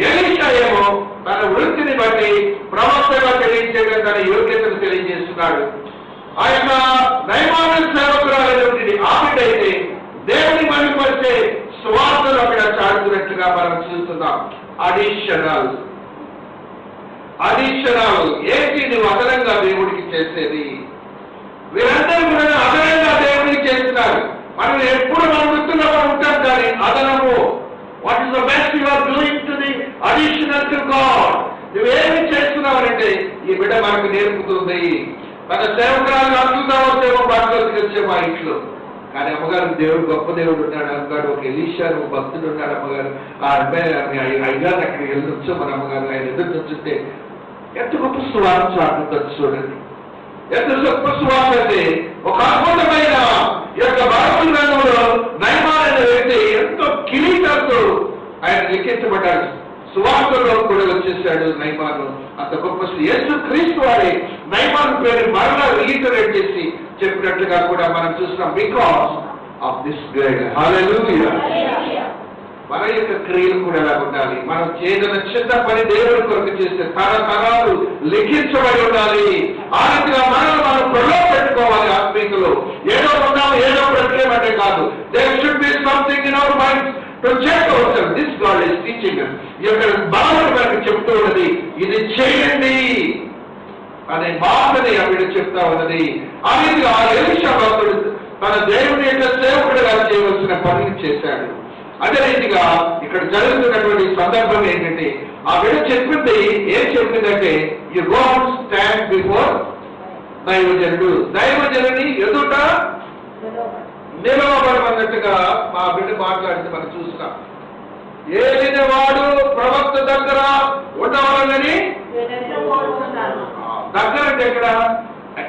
ఎలీషా ఏమో తన వృత్తిని బట్టి ప్రవక్తగా తెలియజేయడం తన యోగ్యతను తెలియజేస్తున్నాడు. ఆ యొక్క నయమాన సేవకురాలైనటువంటి ఆవిడైతే దేవుని మహిమపరిచే స్వార్థను అక్కడ చాటుతున్నట్లుగా మనం చూస్తున్నాం. అడిషనల్ ఏంటి? నువ్వు అదనంగా దేవుడికి చేసేది. వీరందరూ కూడా అదనంగా దేవుడికి చేస్తున్నారు. మనం ఎప్పుడు మన వృత్తిలో ఉంటాం, కానీ అదనము. What is the best you are doing to the additional to god? నువ్వేమి చేస్తున్నావు అంటే ఈ బిడ్డ మనకు నేర్పుతుంది. తన సేవకురాలు అద్భుతమో బాధ్యతకి వచ్చే మా ఇంట్లో. కానీ అమ్మగారు దేవుడు గొప్ప దేవుడు ఉన్నాడు. అమ్మగారు ఒక ఎలీషా భక్తుడు ఉన్నాడు. అమ్మగారు ఆ అబ్బాయి అయ్యారు అక్కడికి వెళ్ళొచ్చు. మన అమ్మగారు ఆయన ఎదురు నుంచుంటే ఎంత గొప్ప సువార్త చాటుతుంది చూడండి. ఎంత గొప్ప సువార్త అంటే ఒక అద్భుతమైన యొక్క బైబిల్ గ్రంథంలో నయమాన్ అనే వ్యక్తి ఎంతో కిరీటంతో ఆయన లిఖించబడ్డాడు. సువార్తలో కూడా వచ్చేసాడు నయమాను. అంత గొప్ప యేసు క్రీస్తు వారి నయమాన్ పేరు మరలా రీటరేట్ చేసి చెప్పినట్లుగా కూడా మనం చూస్తున్నాం. Because of this girl. Hallelujah. మన యొక్క క్రియలు కూడా ఎలా ఉండాలి? మనం చేసిన చిన్న పని దేవుడి కొరకు చేస్తే తరతరాలు లిఖించబడి ఉండాలి. ఆ రీతిగా మనం ప్రలో పెట్టుకోవాలి. ఆత్మీయులు ఏదో ఉన్నాము ఏదో బ్రతికేమంటే కాదు. There should be something in our minds to check our self. This God is teaching us. ఈ యొక్క బాధను మనకు చెప్తూ ఉన్నది, ఇది చేయండి అనే బాధని ఆవిడ చెప్తా ఉన్నది. ఆ రీతిగా ఎలీషా భక్తుడు తన దేవుని యొక్క సేవకుడిగా చేయవలసిన పనిని చేశాడు. అదే రీతిగా ఇక్కడ జరుగుతున్నటువంటి సందర్భం ఏంటంటే ఆ బిడ్డ చెప్పింది ఏం చెప్పిందంటే, you go and stand before దైవజనుడు. దైవజనుని ఎదుట నిలవబడమన్నట్టుగా మా బిడ్డ మాట్లాడితే మనం చూస్తున్నాం. ఏలిన వాడు ప్రవక్త దగ్గర ఉండవాలని. దగ్గర అంటే ఎక్కడ?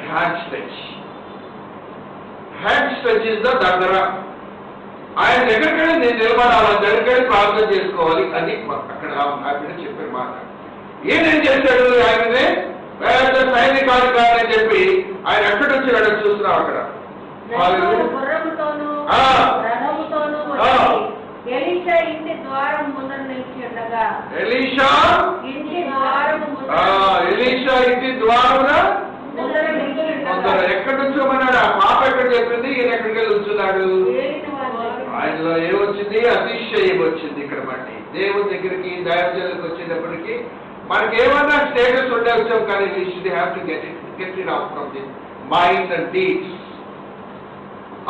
Hand stretch. Hand stretch is the దగ్గర. ఆయన దగ్గరికెళ్ళి నేను నిలబడాలి, దగ్గరికెళ్ళి ప్రార్థన చేసుకోవాలి. అది అక్కడ ఆ బిడ్డ చెప్పిన మాట. ఏం చేశాడు? ఆయననే పెద్ద సైనికాధికారి అని చెప్పి ఆయన ఎక్కడి నుంచి వెళ్ళి చూస్తున్నాం అక్కడ. ఎలీషా ఇంటి ద్వారం ముందర నిలిచి ఉండగా. ఎలీషా ఇంటి ద్వారమున ముందర ఎక్కడి నుంచోమన్నాడు? ఆ పాప ఎక్కడ చెప్పింది, ఈయన ఎక్కడికి వెళ్ళి ఉంచున్నాడు. ఆయనలో ఏమొచ్చింది? అతిశయం వచ్చింది. ఇక్కడ మళ్ళీ దేవుని దగ్గరికి దైవజనులకు వచ్చేటప్పటికి మనకి ఏమన్నా స్టేటస్ ఉండే వచ్చాం, కానీ we should have to get it out from the mind and deeds.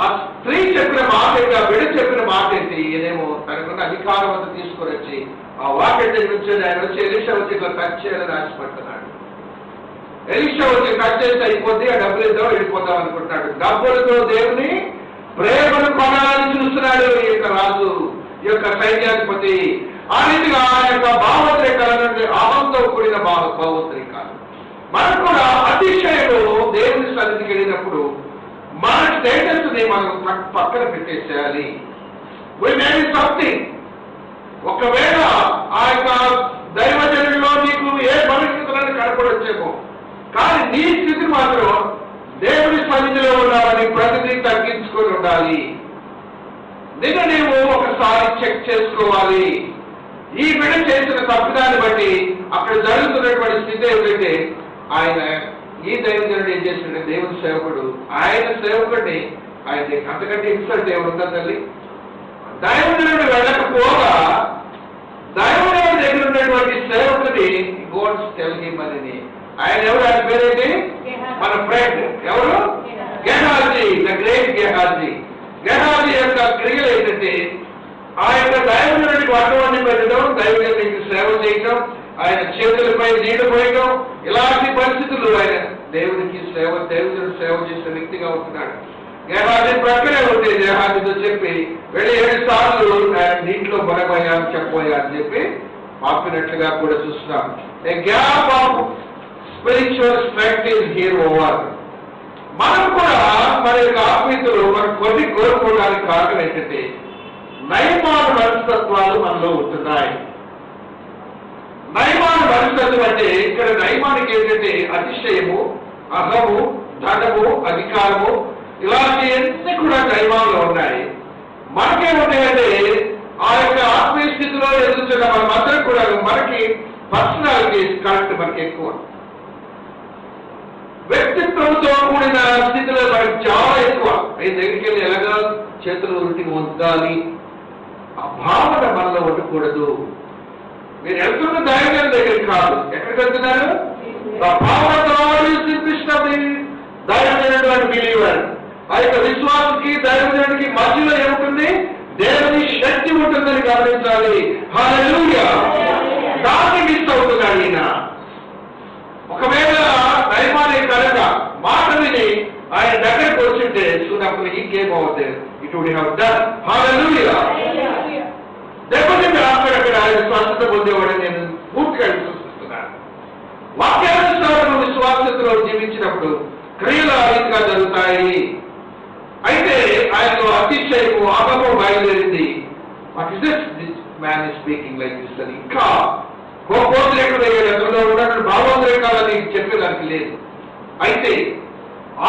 ఆ స్త్రీ చెప్పిన మాట ఏంటి? ఆ బిడ్డ చెప్పిన మాట ఏంటి? ఈయనేమో తనకున్న అధికారం అంతా తీసుకొని వచ్చి ఆ వాకెట్ దగ్గర నుంచి ఆయన వచ్చి ఎలీషా వచ్చి ఇట్లా టచ్ చేయాలని ఆశపడుతున్నాడు. ఎలీషా వచ్చి టచ్ చేస్తే అయిపోద్ది, ఆ డబ్బులతో వెళ్ళిపోతాం అనుకుంటున్నాడు. డబ్బులతో దేవుని ప్రేమను కొనాలని చూస్తున్నాడు ఈ యొక్క రాజు, ఈ యొక్క సైన్యాధిపతి. ఆ రీతిగా ఆ యొక్క భావోద్రేకాల నుండి అహంతో కూడిన భావోద్రేకాలు. మనం కూడా అతిశయము దేవుని సన్నిధికి వెళ్ళినప్పుడు మన స్టేటస్ ని మనం పక్కన పెట్టేసేయాలి. సంథింగ్. ఒకవేళ ఆ యొక్క దైవజనుడిలో నీకు ఏ పరిస్థితులను కనపడొచ్చేమో, కానీ నీ స్థితి మాత్రం దేవుని సన్నిధిలో ఉండాలని ప్రతిదీ తగ్గించుకొని ఉండాలి. నిన్న నీవు ఒకసారి చెక్ చేసుకోవాలి. ఈ బిడ్డ చేసిన తప్పిదాన్ని బట్టి అక్కడ జరుగుతున్నటువంటి స్థితి ఏమిటంటే, ఆయన ఈ దైవజనుడు ఏం చేశాడు? దేవుని సేవకుడు, ఆయన సేవకుడిని ఆయన అంతకంటే ఇన్సల్ట్ ఏముందా తల్లి? దైవజనుడు వెళ్ళకపోగా దైవజనుడి దగ్గర ఉన్నటువంటి సేవకుని గోడ్స్ తెలియమని. ఆయన ఎవరు? ఆయన పేరేంటి? మన ఫ్రెండ్ ఎవరు? Gehazi, the great Gehazi. Gehazi యొక్క క్రియలు ఏంటంటే, ఆ యొక్క దైవజనుడికి వంటవన్నీ పెట్టడం, దైవజనుడికి సేవ చేయటం, ఆయన చేతులపై నీళ్లు పోయడం, ఇలాంటి పరిస్థితులు ఆయన దేవుడికి దేవుజనుడు సేవ చేసిన వ్యక్తిగా ఉంటున్నాడు. గెహాజీ ప్రక్కనే ఉంటే గెహాజీతో చెప్పి వెళ్ళి 7 సార్లు ఆయన నీటిలో బలమయ్యా అని చెప్పబోయా అని చెప్పి పంపినట్లుగా కూడా చూస్తున్నాం. A gap of spiritual strength is here over. మనం కూడా మన యొక్క ఆత్మీయతలు మనం కొన్ని కోరుకోవడానికి కారణం ఏంటంటే, నయమాన మనస్తత్వాలు మనలో ఉంటున్నాయి. నయమాన మనస్తత్వం అంటే ఇక్కడ నయమానికి ఏంటంటే అతిశయము, అహము, ధనము, అధికారము, ఇలాంటి అన్ని కూడా నయమాల్లో ఉన్నాయి. మనకేముంటాయంటే ఆ యొక్క ఆత్మీయ స్థితిలో ఎదుగుతున్న మనమందరం కూడా మనకి పర్సనాలిటీ కరెక్ట్ మనకి ఎక్కువ. వ్యక్తిత్వంతో కూడిన స్థితిలో మనకి చాలా ఎక్కువ. ఆయన దగ్గరికి వెళ్ళి ఎలాగా చేతులు ఉరికి వంచాలి ఆ భావన మనలో ఉండకూడదు. మీరు వెళ్తున్న దైవజనుడి దగ్గరికి కాదు, ఎక్కడికి వెళ్తున్నారు? దైవజనుడు బిలీవర్. ఆ యొక్క విశ్వాసకి దైవజనుడికి మధ్యలో ఏముంటుంది? దేవుని శక్తి ఉంటుందని గమనించాలి. హల్లెలూయా. దాన్ని మిస్ అవుతున్నాడు ఈయన. ఒకవేళ మాట విని ఆయన దగ్గరకు వచ్చింటే చూడప్పుడు ఈ కేమ్ అవుతే ఇట్ వుడ్ హ్యావ్ డన్. హల్లెలూయా. దెబ్బతింటే అక్కడక్కడ ఆయన స్వస్థత పొందేవాడని నేను పూర్తిగా విశ్వసిస్తున్నాను. వాక్యానుసారం విశ్వాసతలో జీవించినప్పుడు క్రియలు ఆ రీతిగా జరుగుతాయి. అయితే ఆయనలో అతిశయము ఆగము బయలుదేరింది. What is this man is speaking like this అని ఇంకా గోపోద్రేకుడు అతనిలో ఉన్నటువంటి భావోద్రేకాలని చెప్పేదానికి లేదు. అయితే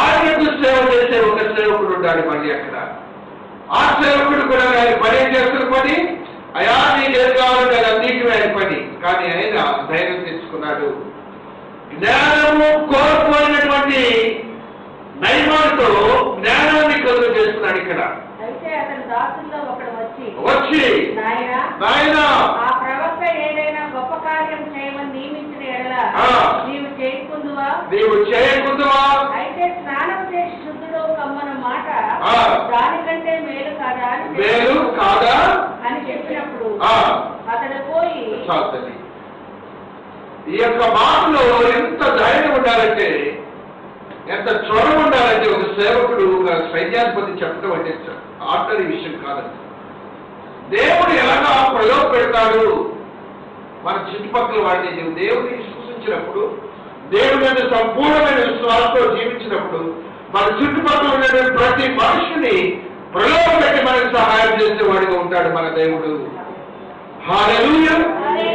ఆయనకు సేవ చేసే ఒక సేవకుడు ఉన్నాడు మళ్ళీ అక్కడ. ఆ సేవకుడు కూడా ఆయన పని ఏం చేస్తున్న పని, అయా నీకు ఏం కావాలంటే అది అన్నింటి ఆయన పని. కానీ ఆయన ధైర్యం తెచ్చుకున్నాడు. జ్ఞానము కోల్పోయినటువంటి నైమానుతో జ్ఞానాన్ని కలుగు చేస్తున్నాడు ఇక్కడ. అయితే అతని దాసుల్లో ఒకడు వచ్చి నాయనా ఆ ప్రవక్త ఏదైనా గొప్ప కార్యం చేయమని నియమించిన ఎడల నీవు చేయకుందువా? అయితే స్నానం చేసి శుద్ధుడు కమ్మన మాట దానికంటే మేలు కాదా అని చెప్పినప్పుడు అతడు పోయి. ఈ యొక్క మాటలో ఎంత ధైర్యం ఉండాలంటే, ఎంత చొరవ ఉండాలంటే, ఒక సేవకుడు ఒక సైన్యాధిపతి చెప్పడం అంటే ఆర్డరీ విషయం కాదండి. దేవుడు ఎలాగా ప్రయోగ పెడతాడు మన చుట్టుపక్కల వాడిని. దేవుడిని విశ్వసించినప్పుడు, దేవుడి మీద సంపూర్ణమైన విశ్వాసంతో జీవించినప్పుడు, మన చుట్టుపక్కల ఉన్నటువంటి ప్రతి మనుషుని ప్రలోభ పెట్టి మనకు సహాయం చేసేవాడిగా ఉంటాడు మన దేవుడు. హల్లెలూయా.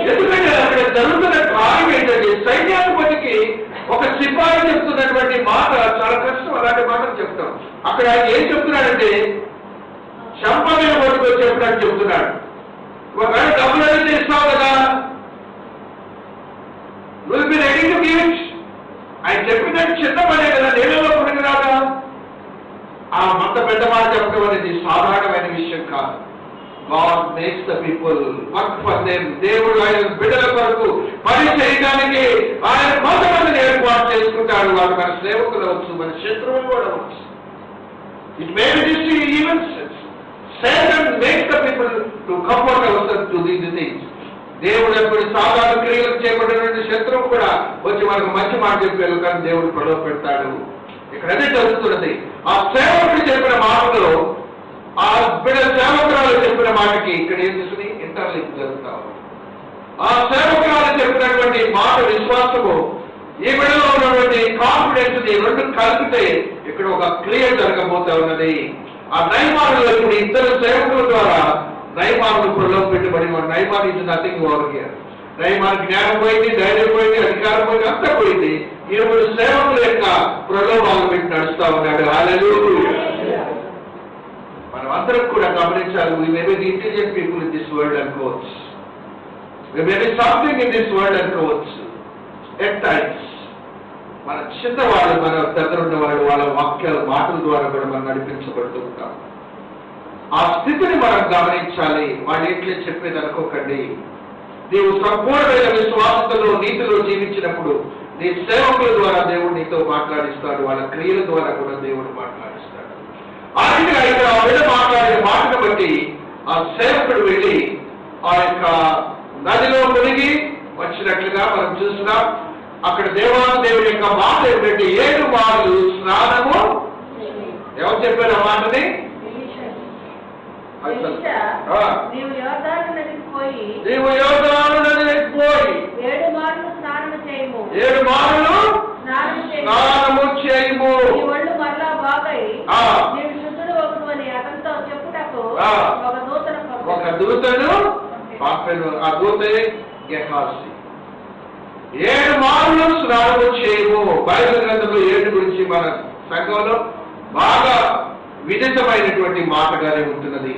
ఎందుకంటే అక్కడ జరుగుతున్న కార్యం ఏంటంటే, సైన్యాధిపతికి ఒక సిపాయి చెప్తున్నటువంటి మాట చాలా కష్టం. అలాంటి మాటలు చెప్తాం. అక్కడ ఆయన ఏం చెప్తున్నాడంటే, చంపమైన ఓటుతో చెప్పినట్టు చెప్తున్నాడు. ఒకవేళ డబ్బులు అనేది ఇస్తావు కదా, will be ready to give it. ఆయన చెప్పినట్టు చిన్న పనే కదా, నీళ్ళలో పడికి రాదా. ఆ అంత పెద్ద మాట చెప్పడం అనేది సాధారణమైన విషయం కాదు. God makes the people work for them. దేవుడు ఆయన బిడ్డల కొరకు పని చేయడానికి ఆయన కొంతమందిని ఏర్పాటు చేసుకుంటాడు. వాళ్ళు మన సేవకులు అవచ్చు, మన శత్రువులు కూడా అవచ్చు. It may be this even Satan makes the people to comfort ourselves to these things. దేవుడు ఎప్పుడు సాధారణ క్రియలు చేపట్టినటువంటి శత్రువు కూడా వచ్చి మనకు మంచి మాట చెప్పారు, కానీ దేవుడు ప్రలోభ పెడతాడు. ఇక్కడ అదే జరుగుతున్నది. ఆ సేవకుడు చెప్పిన మాటలో, ఆ బిడ్డ సేవకురాలు చెప్పిన మాటకి ఇక్కడ ఏం చేస్తుంది, ఇంటర్లింక్ జరుగుతావు. ఆ సేవకురాలు చెప్పినటువంటి మాట విశ్వాసము, ఈ బిడ్డలో ఉన్నటువంటి కాన్ఫిడెన్స్, ఈ రెండు కలిపితే ఇక్కడ ఒక క్రియ జరగబోతా ఉన్నది. ఆ నైమానులు ఇప్పుడు ఇద్దరు సేవకుల ద్వారా నైమానులు ప్రలోభ పెట్టబడి, Naaman is nothing over here. Naaman జ్ఞానం పోయింది, ధైర్యం పోయింది, అధికారం పోయింది, అంతా పోయింది. ఈరోజు సేవకుల యొక్క ప్రలోభాలు పెట్టి నడుస్తా ఉన్నాడు. హల్లెలూయా. మనం అందరం కూడా గమనించాలి. we may be the intelligent people in this world and quotes. We may be something in this world and quotes. At times మన చిన్నవాళ్ళు, మన దగ్గర ఉన్నవాళ్ళు, వాళ్ళ వాక్యాల మాటల ద్వారా కూడా మనం నడిపించబడుతూ ఉంటాం. ఆ స్థితిని మనం గమనించాలి. వాళ్ళు ఎట్లే చెప్పేది అనుకోకండి. నీవు సంపూర్ణమైన విశ్వాసంలో, నీతిలో జీవించినప్పుడు నీ సేవకుల ద్వారా దేవుడు నీతో మాట్లాడిస్తాడు. వాళ్ళ క్రియల ద్వారా కూడా దేవుడు మాట్లాడిస్తాడు. ఆ రీతిగా ఇక్కడ ఆ బిడ్డ మాట్లాడిన మాటను బట్టి ఆ సేవకుడు వెళ్ళి ఆ యొక్క నదిలో మునిగి వచ్చినట్లుగా మనం చూస్తున్నాం. అక్కడ దేవాదేవుడి యొక్క మాట ఏమిటంటే, 7 మార్లు స్నానము. ఎవరు చెప్పారు ఆ మాటని? నీవు యోర్దాను నదికి పోయి 7 మార్లు స్నానము చేయము. 7 మార్లు స్నానము చేయము. నీ ఒళ్ళు మరలా బాగై నీవు శుద్ధుడు ఒకడు అని అతనితో చెప్పుటకు ఒక దూతను పంపెను. ఆ దూతే గెహాజీ. 7 మార్లు స్నానము చేయము. బైబిల్ గ్రంథంలో 7 గురించి మన సంఘంలో బాగా విదితమైనటువంటి మాటగానే ఉంటున్నది.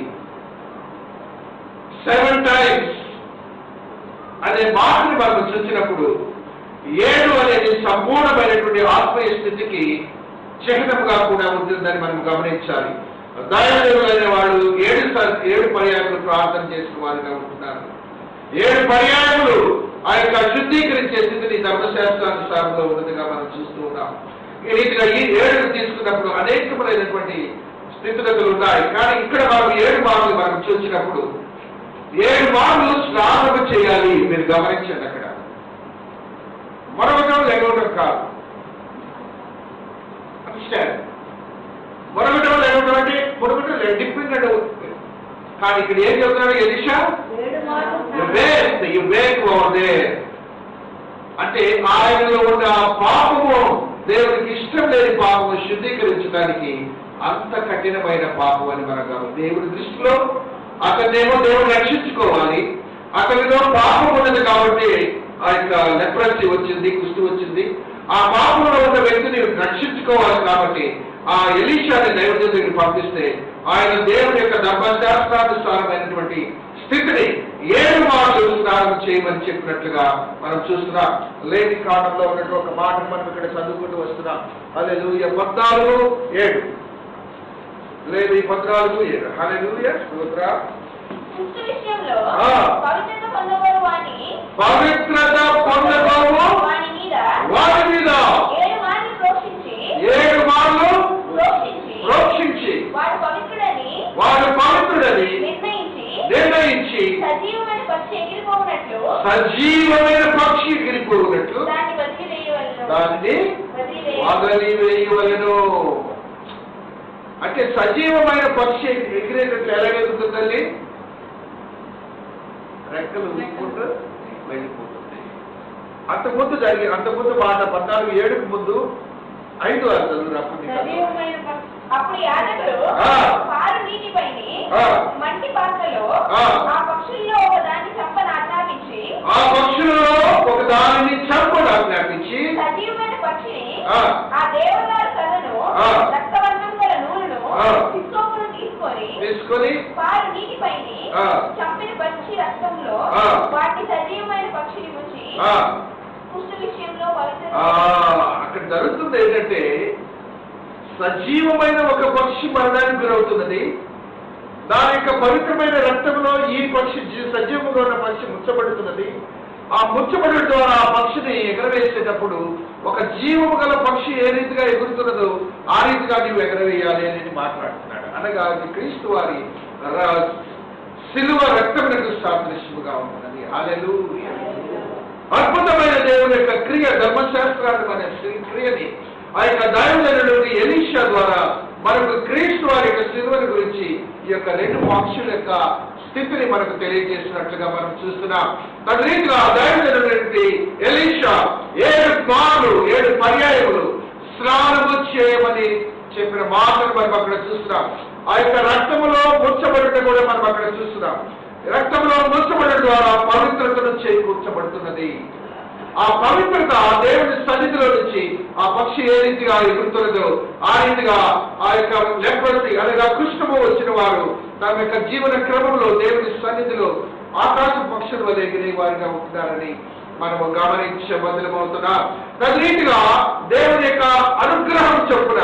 7 times అనే మాటని మనం చూసినప్పుడు 7 అనేది సంపూర్ణమైనటువంటి ఆత్మీయ స్థితికి చిహ్నంగా కూడా ఉంటుందని మనం గమనించాలి. దైవజనులైన వాళ్ళు 7 పర్యాయములు ప్రార్థన చేసుకోవాలిగా ఉంటున్నారు. 7 పర్యాయములు ఆ యొక్క శుద్ధీకరించే స్థితిని ధర్మశాస్త్రానుసారంలో ఉన్నదిగా మనం చూస్తూ ఉన్నాం. ఈ రీతిగా ఈ 7 తీసుకున్నప్పుడు అనేకమైనటువంటి స్థితిగతులు ఉన్నాయి. కానీ ఇక్కడ మనం 7 మార్లు మనం చూసినప్పుడు 7 మార్లు స్నానము చేయాలి. మీరు గమనించండి. అక్కడ మరొకటం లేకపోవడం కాదు. అండర్స్టాండ్. మునగటం లేవటం అంటే మునగటం లేదు, డిప్పింగ్ అంటే. కానీ ఇక్కడ ఏం చెప్తున్నాడు Elisha? You wake over there అంటే ఆయనలో ఉన్న పాపము, దేవుడికి ఇష్టం లేని పాపము శుద్ధీకరించడానికి అంత కఠినమైన పాపం అని మనకు దేవుడి దృష్టిలో అతన్నేమో దేవుడు రక్షించుకోవాలి. అతనిలో పాపం ఉన్నది కాబట్టి ఆ యొక్క లెప్రసీ వచ్చింది, కుష్టి వచ్చింది. ఆ పాపంలో ఉన్న వ్యక్తిని రక్షించుకోవాలి కాబట్టి ఆ ఎలీషాని దైవజనుడి దగ్గరికి పంపిస్తే ఆయన దేవుని యొక్క ధర్మశాస్త్రానుసారమైనటువంటి స్థితిని 7 మార్లు స్నానం చేయమని చెప్పినట్లుగా మనం చూస్తున్నాం. లేని కాలంలో ఉన్నట్టు ఒక మాట మనం ఇక్కడ చదువుకుంటూ వస్తున్నాం. హల్లెలూయా. 14:7 లేదు 14:7 హల్లెలూయా. పవిత్రత పొందబోవు వారి మీద 7 మార్లు ప్రోక్షించి వాడు పవిత్రుడని నిర్ణయించి సజీవమైన పక్షి ఎగిరిపోవునట్లు దానిని వదిలివేయవలెను. అంటే సజీవమైన పక్షి ఎగిరేటట్లు ఎలాగెదుగుతుందండి? రెక్కలు ఊపుకుంటూ వెళ్ళిపోతుంది. అంతకుముందు మాట 14:7 ముందు 5 అర్థాలు అప్పుడు యాజకుడు పాలు నీటిపైని మంటి పాత్రలో ఆ పక్షుల్లో ఒక దాన్ని చంపనాజ్ఞాపించి సజీవమైన పక్షిని ఆ దేవదారు కన్నును రక్తవర్ణం గల నూనెను తీసుకొని పాలు నీటిపైని చంపిన పక్షి రక్తంలో వాటి సజీవమైన పక్షిని ముంచి కుష్టు విషయంలో అక్కడ జరుగుతుంది ఏంటంటే సజీవమైన ఒక పక్షి మరణానికి గురవుతున్నది. దాని యొక్క పవిత్రమైన రక్తంలో ఈ పక్షి సజీవంగా ఉన్న పక్షి ముచ్చబడుతున్నది. ఆ ముచ్చబడడం ద్వారా ఆ పక్షిని ఎగరవేసేటప్పుడు ఒక జీవము గల పక్షి ఏ రీతిగా ఎగురుతున్నదో ఆ రీతిగా నీవు ఎగరవేయాలి అనేది మాట్లాడుతున్నాడు. అనగా అది క్రీస్తు వారి శిలువ రక్తమునకు సాదృశ్యముగా ఉన్నది. హల్లెలూయా. అద్భుతమైన దేవుని యొక్క క్రియ, ధర్మశాస్త్రాన్ని మన క్రియని ఆ యొక్క దైవజనుడు ఎలీషా ద్వారా మనకు క్రీస్తు వారి యొక్క శిలువను గురించి ఈ యొక్క 2 పక్షుల యొక్క స్థితిని మనకు తెలియజేసినట్లుగా మనం చూస్తున్నాం. తదరీతిగా దైవజనుడు ఎలీషా 7 పర్యాయములు స్నానము చేయమని చెప్పిన మాటను మనం అక్కడ చూస్తున్నాం. ఆ యొక్క రక్తములో ముచ్చబడుట కూడా మనం అక్కడ చూస్తున్నాం. రక్తంలో ముచ్చబడడం ద్వారా పవిత్రతను చేకూర్చబడుతున్నది. ఆ పవిత్రత దేవుని సన్నిధిలో నుంచి ఆ పక్షి ఏ రీతిగా ఎగురుతున్నదో ఆ రీతిగా ఆ యొక్క లెప్రసీ అనగా కుష్ఠము వచ్చిన వారు తమ యొక్క జీవన క్రమంలో దేవుని సన్నిధిలో ఆకాశ పక్షుల వల్ల ఎగిరే వారిగా ఉంటున్నారని మనము గమనించబద్దలమవుతున్నాం. తదరీతిగా దేవుని యొక్క అనుగ్రహం చొప్పున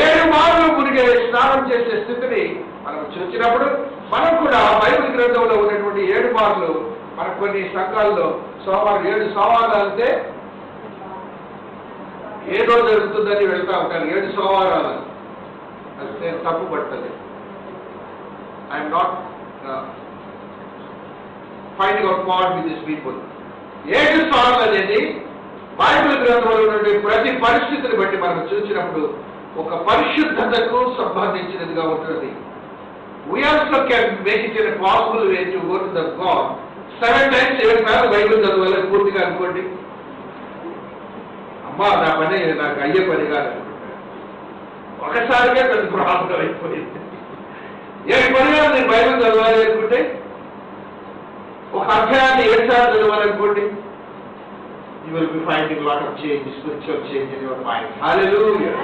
7 మార్లు మునిగే స్నానం చేసే స్థితిని మనం చూసినప్పుడు మనం కూడా బైబిల్ గ్రంథంలో ఉన్నటువంటి 7 మార్లు మన కొన్ని సంఘాల్లో సోమవారం 7 సోమవారాలు అంటే ఏదో జరుగుతుందని వెళ్తా ఉంటారు. 7 సోమవారాలు అంటే తప్పు పడుతుంది. I'm not finding out fault with this people. 7 సార్లు అనేది బైబిల్ గ్రంథంలో ఉన్నటువంటి ప్రతి పరిస్థితిని బట్టి మనం చూసినప్పుడు ఒక పరిశుద్ధతకు సంబంధించినదిగా ఉంటుంది. We also can make it in a possible way to go to the God. 7 times 7 సార్లు బైబిల్ చదవాలి పూర్తిగా అనుకోండి. అమ్మా నా పని నాకు అయ్యే పని కాదు, ఒకసారిగా పెద్ద ప్రాబ్లం అయిపోయింది. 7 పనిగా నేను బైబిల్ చదవాలి అనుకుంటే ఒక అధ్యాయాన్ని 7 సార్లు చదవాలనుకోండి. You will be finding a lot of change, spiritual change in your mind. Hallelujah.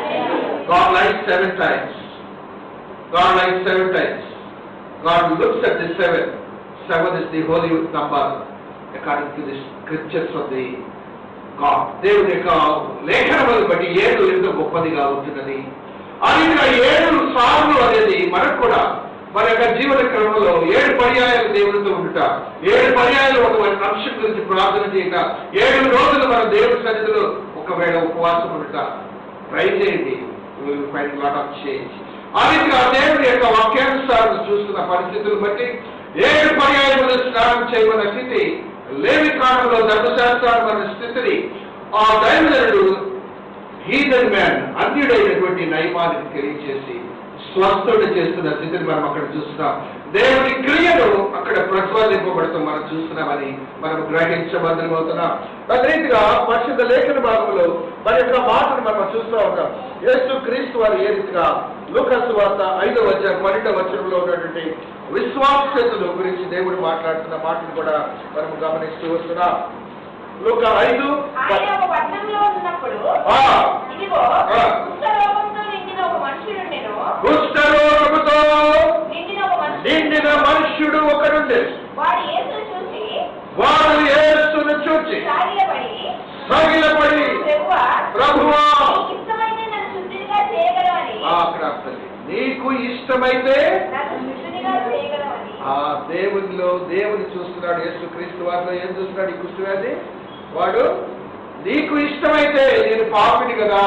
God likes 7 times. God likes 7 times. God looks at the 7. 7 is the holy number according to the scriptures of the God. దేవుని యొక్క లేఖనములను బట్టి 7 ఎంతో గొప్పదిగా ఉంటున్నది. అది 7 సార్లు అనేది మనకు కూడా మన యొక్క జీవన క్రమంలో 7 పర్యాయాలు దేవునితో ఉండుట, 7 పర్యాయాలు ఒక అంశం గురించి ప్రార్థన చేయట, 7 రోజులు మన దేవుని సన్నిధిలో ఒకవేళ ఉపవాసం ఉండుట ట్రై చేయండి. Lot of change. ఆ రీతిగా దేవుని యొక్క వాక్యానుసారం చూస్తున్న పరిస్థితులు బట్టి 7 పర్యాయములు స్నానం చేయమన్న స్థితి, లేవి కాలంలో ధర్మశాస్త్రాన్ని స్థితిని ఆ దైవజనుడు హీదన్ మ్యాన్, అన్యుడైనటువంటి నయమానికి తెలియచేసి స్వస్థుడు చేస్తున్న స్థితిని మనం అక్కడ చూస్తున్నాం. దేవుని క్రియలు అక్కడ ప్రతిపాదింపబడతాం మనం చూస్తున్నామని మనం గ్రహించబద్ధమవుతున్నాం. అదే రీతిగా పరిశుద్ధ లేఖన భాగంలో మన యొక్క మాటను మనం చూస్తూ ఉంటాం. యేసు క్రీస్తు వారు ఏ రీతిగా లూకా సువార్త 5వ అధ్యాయం 12వ వచనంలో ఉన్నటువంటి విశ్వాసతను గురించి దేవుడు మాట్లాడుతున్న మాటను కూడా మనం గమనిస్తూ వస్తున్నాం. లూకా 5 ఆయన ఒక పట్టణంలో ఉన్నప్పుడు ఇదిగో కుష్ఠరోగంతో నిండిన ఒక మనుషుడు ఉండెను. కుష్ఠరోగముతో నిండిన మనుష్యుడు ఒకడుండే. వాడు యేసును చూచి సాగిలపడి ప్రభువా ఇష్టమైతే నన్ను శుద్ధిగా చేయగలవని, అక్కడ నీకు ఇష్టమైతే నన్ను శుద్ధిగా చేయగలవని. దేవునిలో దేవుని చూస్తున్నాడు. యేసు క్రీస్తు వారిలో ఏం చూస్తున్నాడు? ఈ కుష్ఠవ్యాధి వాడు నీకు ఇష్టమైతే, నేను పాపిని కదా,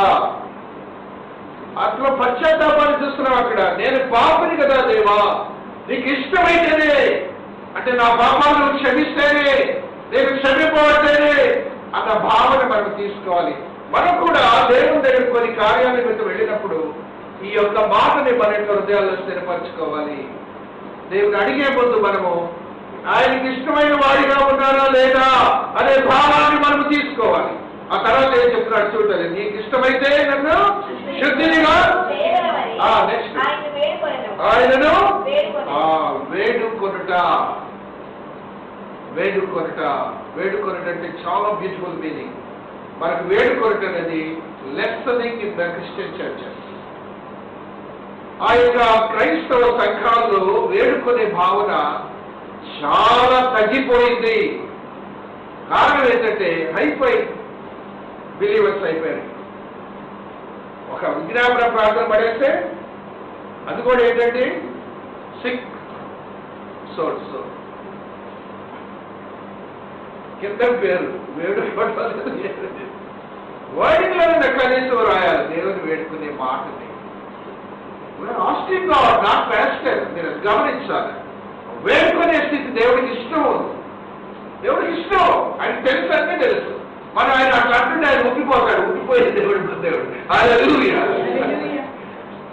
అట్లా పశ్చాత్తాపాన్ని చూస్తున్నావు. అక్కడ నేను పాపిని కదా దేవా, నీకు ఇష్టమైతేనే, అంటే నా పాపాలను క్షమిస్తేనే, నేను క్షమిపోవట్లేనే అన్న భావన మనం తీసుకోవాలి. మనం కూడా దేవుని దగ్గర కొన్ని కార్యాల మీద వెళ్ళినప్పుడు ఈ యొక్క మాటని మన యొక్క హృదయాల్లో స్థిరపరచుకోవాలి. దేవుని అడిగే ముందు మనము ఆయనకి ఇష్టమైన వాడిగా ఉన్నారా లేదా అనే భావాన్ని మనం తీసుకోవాలి. ఆ తర్వాత ఏం చెప్తున్నాడు చూడాలి. నీకు ఇష్టమైతే నన్ను శుద్ధినిగా నెక్స్ట్ ఆయనను వేడుకొనుట. వేడుకొనుట అంటే చాలా బ్యూటిఫుల్ మీనింగ్. మనకు వేడుకొనుట అనేది lessening in the Christian churches. ఆ యొక్క క్రైస్తవ సంఘాల్లో వేడుకునే భావన చాలా తగ్గిపోయింది. కారణం ఏంటంటే హైఫై బిలీవర్స్ అయిపోయారు. ఒక విజ్ఞాపన ప్రార్థన పడేస్తే అది కూడా ఏంటంటే సిక్ సోర్స్ కింద పేరు వేడుకోవడం వాడిలో కనీసం రాయాలి దేవుని వేడుకునే మాటని. Asking God not pastor. మీరు గమనించాలి. వేడుకునే స్థితి దేవుడికి ఇష్టం. దేవుడికి ఇష్టం ఆయన తెలుసు, అన్నీ తెలుసు. మనం ఆయన అట్లా అంటుంటే ఆయన ఉక్కిపోతాడు. ఉక్కిపోయే దేవుడు హల్లెలూయా.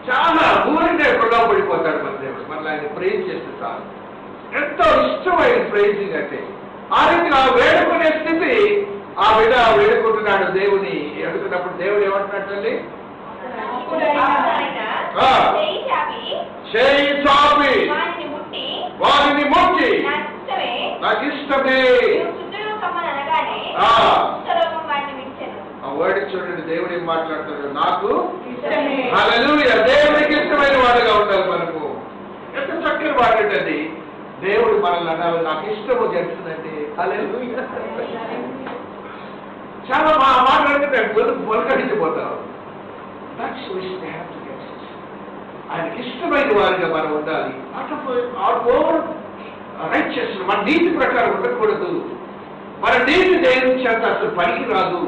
చాలా ఊరినే ప్రొడవ పడిపోతాడు మన దేవుడు. మన ఆయన ప్రేజ్ చేస్తే చాలు. ఎంతో ఇష్టం ఆయన ప్రేజింగ్ అంటే. ఆ రీతిగా వేడుకునే స్థితి ఆ బిడ్డ వేడుకుంటున్నాడు దేవుని. అడుగుతున్నప్పుడు దేవుడు ఏమంటున్నట్టండి? చేయి చాపి వారిని ముట్టి నాకు ఇష్టమే. ఆ వర్డ్ చూడండి, దేవుడు ఏం మాట్లాడుతున్నాడు? నాకు హల్లెలూయా. దేవుడికి ఇష్టమైన వాడుగా ఉండాలి మనకు. ఎంత చక్కని వాడేటది. దేవుడు మనల్ని అన్నారు నాకు ఇష్టము జరుగుతుందంటే హల్లెలూయా. చాలా మాట్లాడితే పొలకడించిపోతాం. ఆయనకి ఇష్టమైన వారిగా మనం ఉండాలి. మన నీతి ప్రకారం ఉండకూడదు. మన నీతి దేవుని చేత అసలు పనికి రాదు.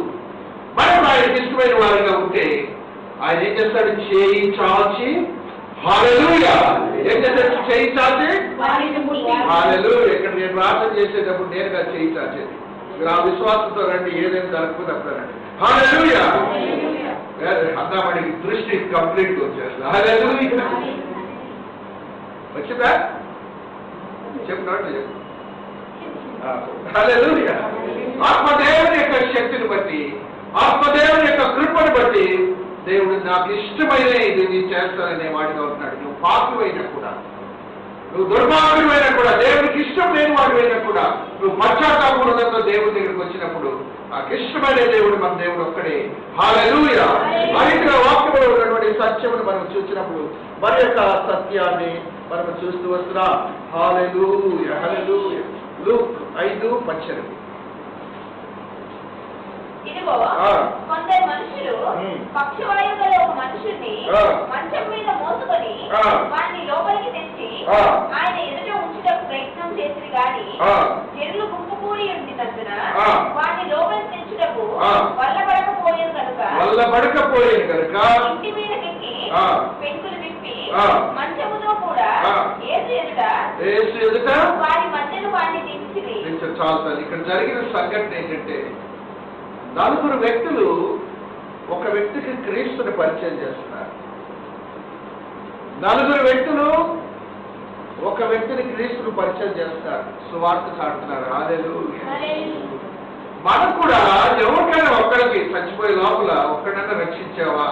మనం ఆయనకి ఇష్టమైన వారిగా ఉంటే ఆయన ఏం చేస్తాడు? చేయి చాచి హల్లెలూయా. ఏం చేస్తాడు? చేయి చాచి హల్లెలూయా. ఇక్కడ నేను ప్రార్థన చేసేటప్పుడు నేరుగా చేయి చాచేది. మీరు ఆ విశ్వాసంతో రండి, ఏదైనా జరుపుకున్నప్పుడు రండి. హల్లెలూయా. అన్నామడికి దృష్టి కంప్లీట్ గా వచ్చేస్తుంది. హల్లెలూయా. వచ్చిందా? చెప్పినట్టు చెప్పు. హల్లెలూయా. ఆత్మదేవుని యొక్క శక్తిని బట్టి, ఆత్మదేవుని యొక్క కృపను బట్టి దేవుడు నాకు ఇష్టమైన ఇది నేను చేస్తాననే వాడిగా ఉంటున్నాడు. నువ్వు పాపివైనా కూడా, నువ్వు దుర్మార్గుడైనా కూడా, దేవుడికి ఇష్టం లేని వాడివైనా కూడా, నువ్వు పశ్చాత్తాపంతో దేవుడి దగ్గరికి వచ్చినప్పుడు నాకు ఇష్టమైన దేవుడు మన దేవుడు ఒక్కడే. హల్లెలూయా. అయితే వాక్యంలో ఉన్నటువంటి సత్యమును మనం చూసినప్పుడు మన యొక్క సత్యాన్ని మనం చూస్తూ వస్తున్నాం. హల్లెలూయా. హల్లెలూయా. లూక్ 5:18. ఇదిగో కొందరు మనుషులు పక్షవాయువు గల ఒక మనుషుని మంచం మీద మోసుకొని వాడిని లోపలికి తెచ్చి ఆయన ఎదుట ఉంచుటకు ప్రయత్నం చేసింది గాని జనులు గుంపు కూడి ఉండినందున వాడిని లోపలికి తెచ్చుటకు వల్లబడకపోయేది కనుక ఇంటి మీదకి పెంకులు విప్పి మంచముతో కూడా యేసు ఎదుట వారి మధ్యలో వాడిని దించింది. చాలు. ఇక్కడ జరిగిన సంఘటన ఏంటంటే 4 వ్యక్తులు ఒక వ్యక్తికి క్రీస్తుని పరిచయం చేస్తున్నారు. 4 వ్యక్తులు ఒక వ్యక్తిని క్రీస్తుని పరిచయం చేస్తారు, సువార్త చాటుతున్నారు. హల్లెలూయా. మనం కూడా ఎవరికైనా ఒక్కడికి చచ్చిపోయే లోపల ఒక్కడన్నా రక్షించావా,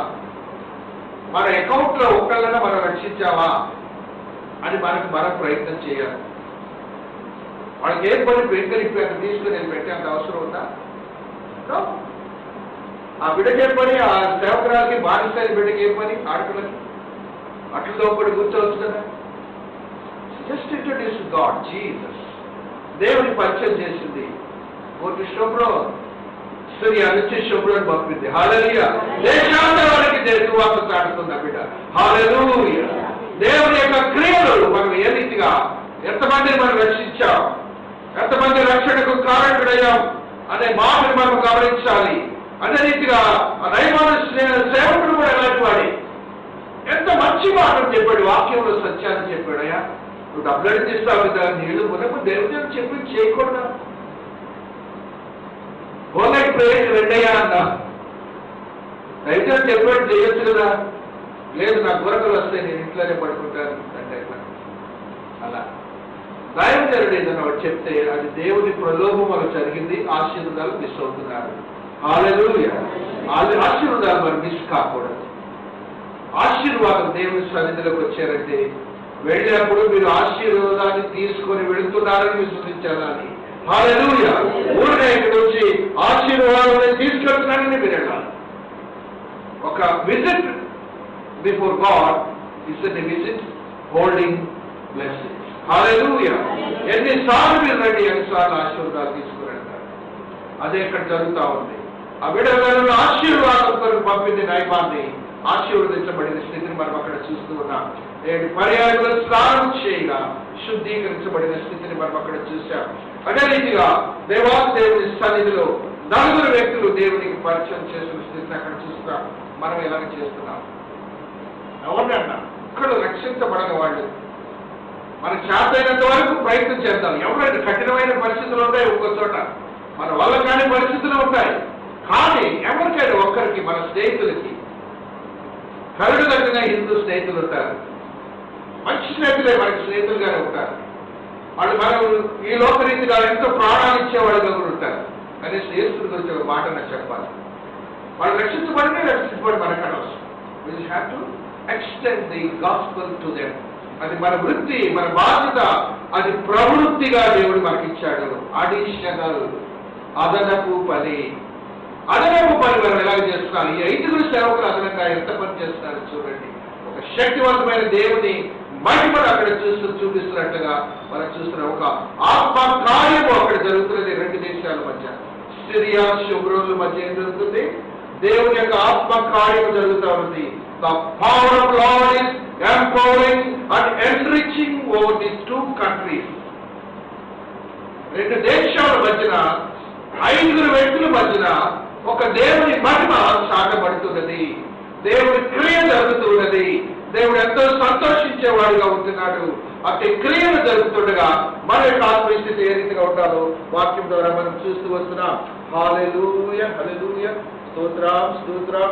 మన అకౌంట్ లో ఒక్కళ్ళన్నా మనం రక్షించావా అని మనం ప్రయత్నం చేయాలి. వాళ్ళకి ఏం పని పెంకలిప్పి అక్కడ తీసుకుని నేను పెట్టేంత అవసరం ఉందా? ఆ బిడ్డకి ఏం పని, ఆ సేవకురాలకి బానిసైన బిడ్డకి ఏం పని, ఆడపిల్లకి అట్లతో ఒకటి కూర్చోవచ్చు కదా. Just introduce God, Jesus. దేవుని పరిచయం చేసింది. ఒకటి శుభ్రం సిరియా నుంచి శుభ్రం పంపింది. హల్లెలూయా. దేశాంతరానికి సువార్త చాటుతున్న బిడ్డ. హల్లెలూయా. దేవుని యొక్క క్రియలు మనం ఏ రీతిగా ఎంతమందిని మనం రక్షించాం, ఎంతమంది రక్షణకు కారణుడయ్యాం అనే మాటను మనం గమనించాలి. అదే రీతిగా నయమాన సేవకుడు కూడా ఎలాంటి వాడి, ఎంత మంచి మాటలు చెప్పాడు, వాక్యంలో సత్యాన్ని చెప్పాడు. అయ్యా నువ్వు డబ్బులు తీస్తావు కదా, నీళ్లు కొనప్పుడు దేవుడు చెప్పి చేయకూడదా? ఓన్లైట్ ప్రేయర్ రెండయ్యా అన్నా, దైవం చెప్పాడు చేయొచ్చు కదా. లేదు నా గురకలు వస్తే నేను ఇంట్లోనే పడుకుంటాను అంటే అలా దైవజనుడు ఏదన్నా చెప్తే అది దేవుని ప్రలోభం వల్ల జరిగింది. ఆశీర్వాదాలు మిస్ అవుతున్నారు. హల్లెలూయా. ఆశీర్వాదాలు మరి మిస్ కాకూడదు. ఆశీర్వాదం దేవుని సన్నిధిలోకి వచ్చారంటే వెళ్ళినప్పుడు మీరు ఆశీర్వాదాన్ని తీసుకొని వెళుతున్నారని విశ్వసించాలని. హల్లెలూయా. ఊరినే ఇక్కడ వచ్చి ఆశీర్వాదాన్ని తీసుకెళ్తున్నారని మీరు వెళ్ళాలి. ఒక visit before god is a visit holding blessings. Hallelujah. ఎన్నిసార్లు మీరు రండి, ఎన్నిసార్లు ఆశీర్వాదాలు తీసుకురంటారు. అదే ఇక్కడ జరుగుతూ ఉంది. ఆ విడుదలను ఆశీర్వాదం కొరకు పంపింది నైపాన్ని ఆశీర్వదించబడిన స్థితిని మనం అక్కడ చూస్తూ ఉన్నాం. 7 పర్యాయములు స్నానం చేయగా శుద్ధీకరించబడిన స్థితిని మనం అక్కడ చూశాం. అదే రీతిగా దేవుని సన్నిధిలో 4 వ్యక్తులు దేవునికి పరిచయం చేసిన స్థితిని అక్కడ చూస్తాం. మనం ఎలాగ చేస్తున్నాం? ఎవరినన్నా ఇక్కడ రక్షించబడని వాళ్ళు మనకు చేతైనంత వరకు ప్రయత్నం చేద్దాం. ఎవరైనా కఠినమైన పరిస్థితులు ఉంటాయి, ఒక్కో చోట మన వల్ల కాని పరిస్థితులు ఉంటాయి. కానీ ఎవరికైనా ఒక్కరికి, మన స్నేహితులకి కరుడు దగ్గర హిందూ స్నేహితులు ఉంటారు, మంచి స్నేహితులే మనకి స్నేహితులుగానే ఉంటారు. వాళ్ళు మనం ఈ లోకరీతిగా ఎంతో ప్రాణాలు ఇచ్చేవాళ్ళుగా కూడా ఉంటారు. కానీ స్నేహితుల గురించి ఒక మాట నాకు చెప్పాలి. వాళ్ళు రక్షించబడితే రక్షించబడి మనకు అనవసరం. We have to extend the gospel to them. అది మన వృత్తి, మన బాధ్యత. అది ప్రవృత్తిగా దేవుడు మనకిచ్చాడు. అడిషనల్, అదనపు పని. అదనపు పని మనం ఎలాగ చేస్తున్నారు? ఈ 5 సేవకులు అదనంగా ఎంత పని చేస్తున్నారు చూడండి. ఒక శక్తివంతమైన దేవుని మహిమను అక్కడ చూపిస్తున్నట్టుగా మనం చూస్తున్నాం. ఒక ఆత్మ కార్యము అక్కడ జరుగుతున్నది 2 దేశాల మధ్య, సిరియా షుబ్రోల మధ్య ఏం జరుగుతుంది? దేవుని యొక్క ఆత్మ కార్యము జరుగుతూ ఉంది. The power of Lord is empowering and enriching over these 2 countries. 2 దేశాల మధ్యన, 5 వ్యక్తుల మధ్యన ఒక దేవుని మహిమ సాగబడుతున్నది. దేవుని క్రియ జరుగుతున్నది. దేవుడు ఎంతో సంతోషించేవాడిగా ఉంటున్నాడు. అట్టి క్రియలు జరుగుతుండగా మన యొక్క ఆత్మస్థితి ఏ రీతిగా ఉండాలో వాక్యం ద్వారా మనం చూస్తూ వస్తున్నాం. హల్లెలూయా, హల్లెలూయా, స్తోత్రం, స్తోత్రం.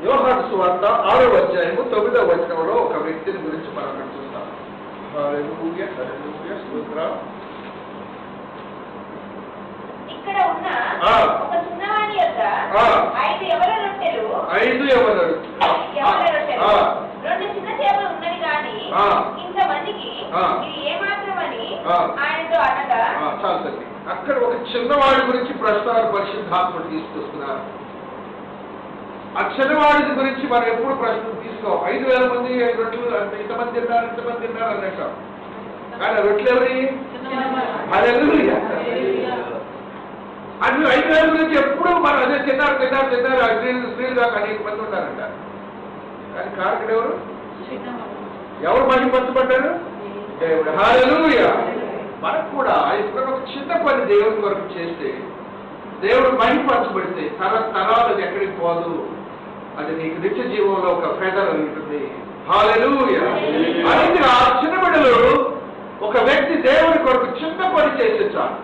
యోహాను సువార్త 6వ అధ్యాయము 9వ వచనంలో ఒక వ్యక్తిని గురించి మనం అక్కడ చూస్తాం. హల్లెలూయా, హల్లెలూయా, స్తోత్రం. ఇక్కడ ఉన్న ఒక చిన్నవాడి యొక్క 5 యవన రొట్టెలు 2 చిన్న చేపలు ఉన్నవి కానీ ఇంతమందికి ఇది ఏమాత్రమని ఆయనతో అనగా. చాలు. అక్కడ ఒక చిన్నవాడి గురించి ప్రస్తావన పరిశుద్ధాత్మ తీసుకొస్తున్నారు. ఆ చిన్నవాడి గురించి మనం ఎప్పుడు ప్రశ్న తీసుకో. 5,000 మంది రొట్టెలు అంటే ఇంతమంది తిన్నారు అన్నట్టు. కానీ రొట్టెలు ఎవరి? హల్లెలూయా. అన్ని 5,000 గురించి ఎప్పుడు మనం అదే తిన్నారు. స్త్రీలు దాకా అనేక మంది ఉన్నారంట. కానీ కారకుడు ఎవరు? ఎవరు మహిమపరచబడ్డారు? దేవుడు. హల్లెలూయా. మనకు కూడా ఇప్పుడు ఒక చిన్న పని దేవుని వరకు చేస్తే, దేవుడు మహిమపరచబడితే తరాలు ఎక్కడికి పోదు. అది నీకు నిత్య జీవంలో ఒక ఫెదర్ ఉంటుంది. హల్లెలూయా. అనేది ఆ చిన్న బిడ్డలు ఒక వ్యక్తి దేవుడి కొరకు చిన్న పని చేసే చాలు,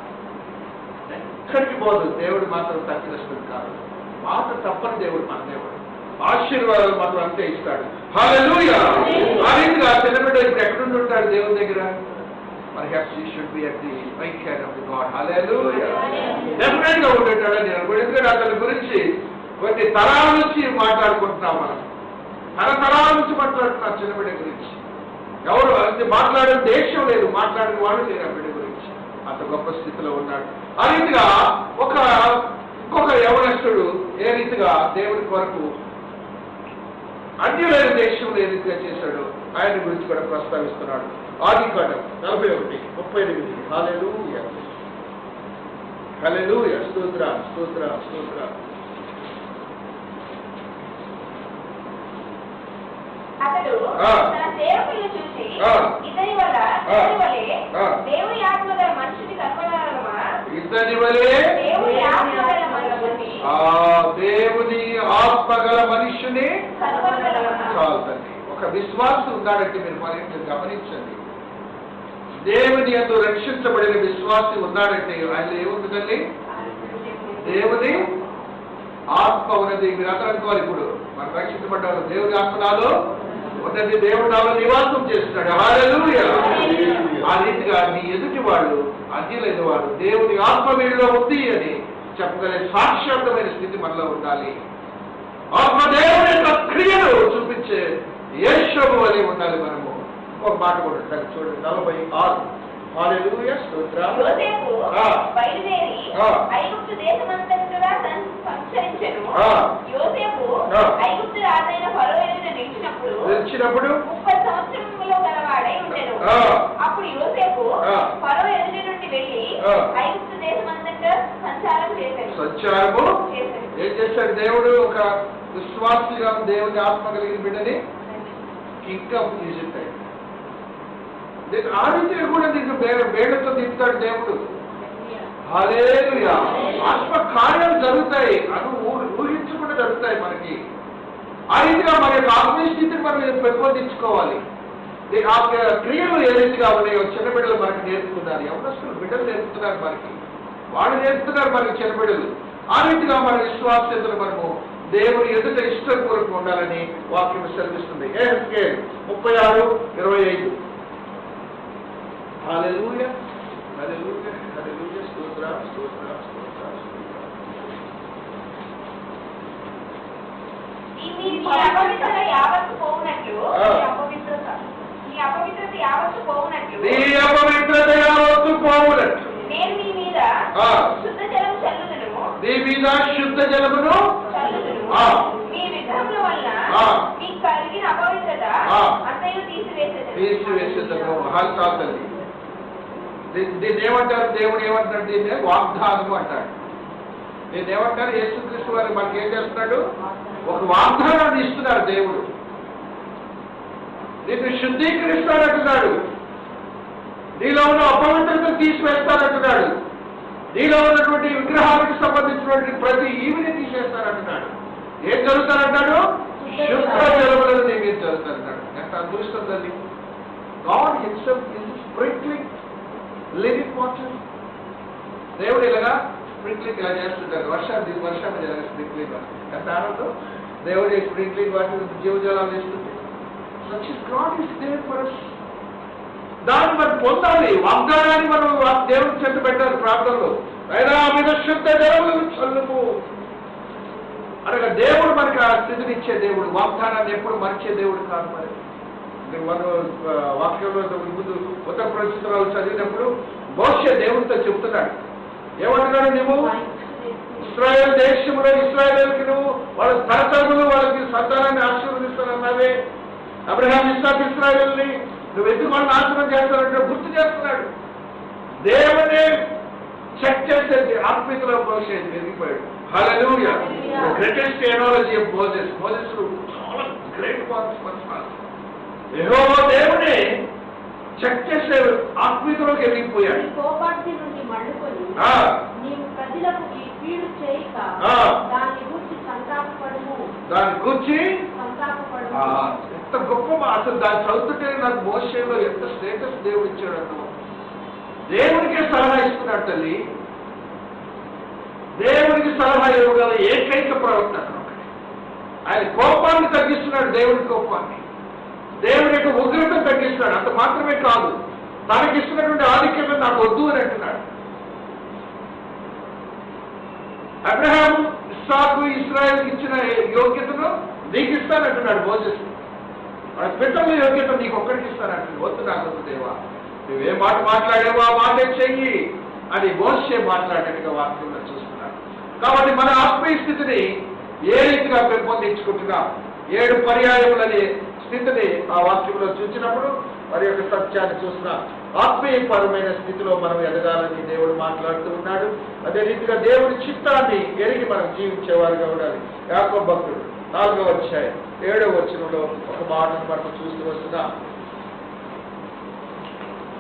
ఎక్కడికి పోదు. దేవుడు మాత్రం తగ్గినస్తుంది కాదు. మాట తప్పని దేవుడు మన దేవుడు. ఆశీర్వాదాలు మాత్రం అంతే ఇస్తాడు. హల్లెలూయా. ఆ రీతిగా చిన్నబిడ్డ ఇప్పుడు ఎక్కడుండి ఉంటాడు దేవుని దగ్గర? Perhaps he should be at the right hand of the God. Hallelujah. Definitely గా ఉంటాడని నేను అనుకోండి. ఎందుకంటే అతని గురించి కొన్ని తరాల నుంచి మాట్లాడుకుంటున్నాం మనం. తరతరాల నుంచి మాట్లాడుతున్నాం చిన్న బిడ్డ గురించి. ఎవరు అంటే మాట్లాడిన దేశం లేదు, మాట్లాడిన వాడు లేరు ఆ బిడ్డ గురించి. అంత గొప్ప స్థితిలో ఉన్నాడు. ఆ రీతిగా ఇంకొక యవనస్తుడు ఏ రీతిగా దేవుని కొరకు అన్యులైన దేశంలో ఏ రీతిగా చేశాడు ఆయన గురించి కూడా ప్రస్తావిస్తున్నాడు. ఆదికాండం 41:38. హల్లెలూయా. హల్లెలూయా. స్తోత్రం స్తోత్రం స్తోత్రం. అతడు తన సేవకులను చూసి ఇతని వలె దేవుని ఆత్మ గల మనిషిని కనుగొనగలమా? ఇతని వలె దేవుని ఆత్మ గల మనిషిని దేవుని ఆత్మ గల మనిషిని కనుగొనగలమా? చాలు తండ్రి. ఒక విశ్వాసం ఉన్నాడంటే మీరు మరి గమనించండి. దేవుని యందు రక్షించబడిన విశ్వాసి ఉన్నాడంటే ఆయన ఏముంది తల్లి? దేవుని ఆత్మ ఉన్నది. మీరు అక్కడ అనుకోవాలి. ఇప్పుడు మనం రక్షించబడ్డారు దేవుని ఆత్మ నాలో ఉన్నది, దేవుడు నాలో నివాసం చేస్తున్నాడు. హల్లెలూయా. ఆ రీతిగా మీ ఎదుటి వాడు అన్యులైన వాడు దేవుని ఆత్మ వీడిలో ఉంది అని చెప్పగలే సాక్షాత్తమైన స్థితి మనలో ఉండాలి. ఆత్మ దేవుని యొక్క క్రియను చూపించే యేషోబు వలె ఉండాలి మనము. ఒక మాట కూడా ఉంటారు చూడండి. 46. హల్లెలూయా. స్తోత్రం. యోసేపు బయలుదేరి ఐగుప్తు దేశమంతటా సంచరించెను. యోసేపు ఐగుప్తు రాజైన ఫరో ఎదుట నిలిచినప్పుడు 30 సంవత్సరములో గలవాడై ఉండెను. అప్పుడు యోసేపు ఫరో ఎదుట నుండి వెళ్లి ఐగుప్తు దేశమంతటా సంచారము ఏం చేశాడు? దేవుడు ఒక విశ్వాసిగా దేవుని ఆత్మ కలిగిన బిడ్డని కింగ్ ఆఫ్ ఈజిప్ట్ అయ్యాడు. ఆ రీతిగా కూడా నీకు వేళ్లతో తిప్పుతాడు దేవుడు. హల్లెలూయా. ఆత్మ కార్యాలు జరుగుతాయి, అది ఊహించకుండా జరుగుతాయి మనకి. ఆ రీతిగా మన యొక్క ఆత్మీయ స్థితిని మనం పెంపొందించుకోవాలి. ఆ క్రియలు ఏ రీతిగా ఉన్నాయో చిన్న బిడ్డలు మనకి నేర్పుతున్నారు. ఎవరస్తులు బిడ్డలు నేర్పుతున్నారు మనకి, వాళ్ళు నేర్పుతున్నారు మనకి చిన్న బిడ్డలు. ఆ రీతిగా మన విశ్వాసతను మనము దేవుని ఎదుట ఇష్టపూర్వకంగా ఉండాలని వాక్యం సెలవిస్తుంది. 36:25. హల్లెలూయా. హల్లెలూయా. హల్లెలూయా. స్తోత్రం స్తోత్రం స్తోత్రం. మీ అపవిత్రత యావత్తు పోవునట్లు నేను మీ మీద శుద్ధ జలము చల్లుదును. నీ మీద శుద్ధ జలమును మీ విగ్రహముల వలన మీకు కలిగిన అపవిత్రత అంతయు తీసివేసేదను. హాల్తాతల్లి దీన్ని ఏమంటారు? దేవుడు ఏమంటాడు? దీన్ని వాగ్దానము అంటాడు. దీన్ని ఏమంటారు? యేసుక్రీస్తు వారు మనకి ఏం చేస్తున్నాడు? ఒక వాగ్దానాన్ని ఇస్తున్నాడు దేవుడు. నిన్ను శుద్ధీకరిస్తానంటున్నాడు. నీలో ఉన్న అపవిత్రతను తీసివేస్తానంటున్నాడు. నీలో ఉన్నటువంటి విగ్రహాలకు సంబంధించినటువంటి ప్రతి ఈవిని తీసేస్తానంటున్నాడు. ఏం జరుగుతానంటాడు? శుద్ధ జలములను నీ మీద జరుగుతానంటాడు. ఎంత అదృష్టం తల్లి. God himself is sprinkling living water. దేవుడు ఇలాగా స్ప్రింక్లింగ్ ఇలా చేస్తుంటారు. వర్షాన్ని ఇలాగా స్ప్రింక్లింగ్. ఎంత ఆనందం. దేవుడు స్ప్రింక్లింగ్ వాటర్ జీవజలాలు ఇస్తుంది. దాన్ని మనం పొందాలి. వాగ్దానాన్ని మనం దేవుడికి చెట్టు పెట్టాలి ప్రార్థనలో. అయినా మీద శుద్ధ జలములను చల్లుము అనగా దేవుడు మనకి ఆ స్థితిని ఇచ్చే దేవుడు. వాగ్దానాన్ని ఎప్పుడు మరిచే దేవుడు కాదు. మరి మనం వాక్యంలో ముందు ఉత్తర పరిస్థితులు చదివినప్పుడు మోషే దేవుడితో చెప్తున్నాడు. ఏమంటున్నాడు? నువ్వు ఇశ్రాయేల్ దేశంలో ఇశ్రాయేలుకి నువ్వు వాళ్ళ తరతరములు వాళ్ళకి సంతానాన్ని ఆశీర్వదిస్తానన్నావే. అబ్రహాం, ఇస్సాకు, ఇశ్రాయేలుని నువ్వు ఎందుకు వాళ్ళని నాశనం చేస్తానంటే గుర్తు చేస్తున్నాడు. దేవుని చెక్ చేసేది ఆత్మీయతలో మోషే పెరిగిపోయాడు. Hallelujah. Greatest analogy of Moses. Moses చాలా గ్రేట్ పర్సనాలిటీ. యెహోవా దేవుని చెక్ చేసే ఆత్మీయతలోకి ఎదిగిపోయాడు. కోపాగ్ని నుండి మండుకొని నీవు ప్రజలకు ఈ కీడు చేయక దాని గురించి సంతాపపడము. ఎంత గొప్ప అసలు దాన్ని చదువుతుంటే నాకు మోషేలో ఎంత స్టేటస్ దేవుడు ఇచ్చాడు. దేవుడికే సలహా ఇస్తున్నాడు తల్లి. దేవునికి సలహా ఇవ్వగల ఏకైక ప్రవక్త అతను ఒకటే. ఆయన కోపాన్ని తగ్గిస్తున్నాడు, దేవుని కోపాన్ని, దేవుని యొక్క ఉగ్రతను తగ్గిస్తున్నాడు. అంత మాత్రమే కాదు, తనకిస్తున్నటువంటి ఆధిక్యత నాకు వద్దు అని అంటున్నాడు. అబ్రహాం, ఇస్సాకు, ఇశ్రాయేల్కి ఇచ్చిన యోగ్యతను నీకు ఇస్తానంటున్నాడు మోసెస్. ఆ పితరుల యోగ్యత నీకు ఒక్కడికి ఇస్తానంటున్నాడు. వద్దు నాకు వద్దు దేవా, నువ్వే మాట మాట్లాడేవో ఆ మాటే చెయ్యి అని మోసే మాట్లాడినట్టుగా వాక్యంలో చూస్తున్నాడు. కాబట్టి మన ఆత్మీయ స్థితిని ఏ రీతిగా పెంపొందించుకుంటున్నాం, 7 పర్యాయములనే స్థితిని ఆ వాక్యంలో చూసినప్పుడు మరి యొక్క సత్యాన్ని చూసిన ఆత్మీయపరమైన స్థితిలో మనం ఎదగాలని దేవుడు మాట్లాడుతూ ఉన్నాడు. అదే రీతిగా దేవుడి చిత్తాన్ని ఎరిగి మనం జీవించేవారుగా ఉండాలి. యాకోబు భక్తుడు 4వ అధ్యాయం 7వ వచనంలో ఒక మాటను మనం చూస్తూ వస్తున్నాం.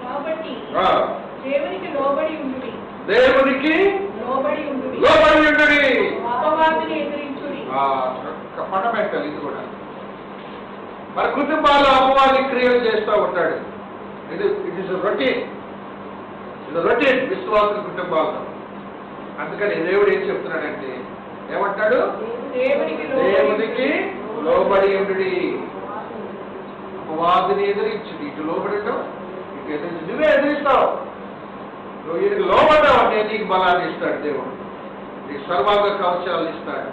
కాబట్టి దేవునికి లోబడి ఉండుడి, దేవునికి లోబడి ఉండుడి, లోబడి ఉండుడి. అపవాదిని ఎదిరించుడి. ఫండమెంటల్ ఇది కూడా. మన కుటుంబాల్లో అపవాది క్రియలు చేస్తూ ఉంటాడు. ఇట్ ఈస్ రొటీన్, విశ్వాసుల కుటుంబాల్లో. అందుకని దేవుడు ఏం చెప్తున్నాడంటే, ఏమంటాడు? దేవునికి లోబడి ఉండుడి, అపవాదిని ఎదిరించుడి. ఇటు లోబడటం, ఇటు ఎదిరించి, నువ్వే ఎదిరిస్తావు. నువ్వు ఈయనకి లోబడ్డావు అంటే నీకు బలాన్ని ఇస్తాడు దేవుడు, నీకు సర్వాంగ కవచాలను ఇస్తాడు.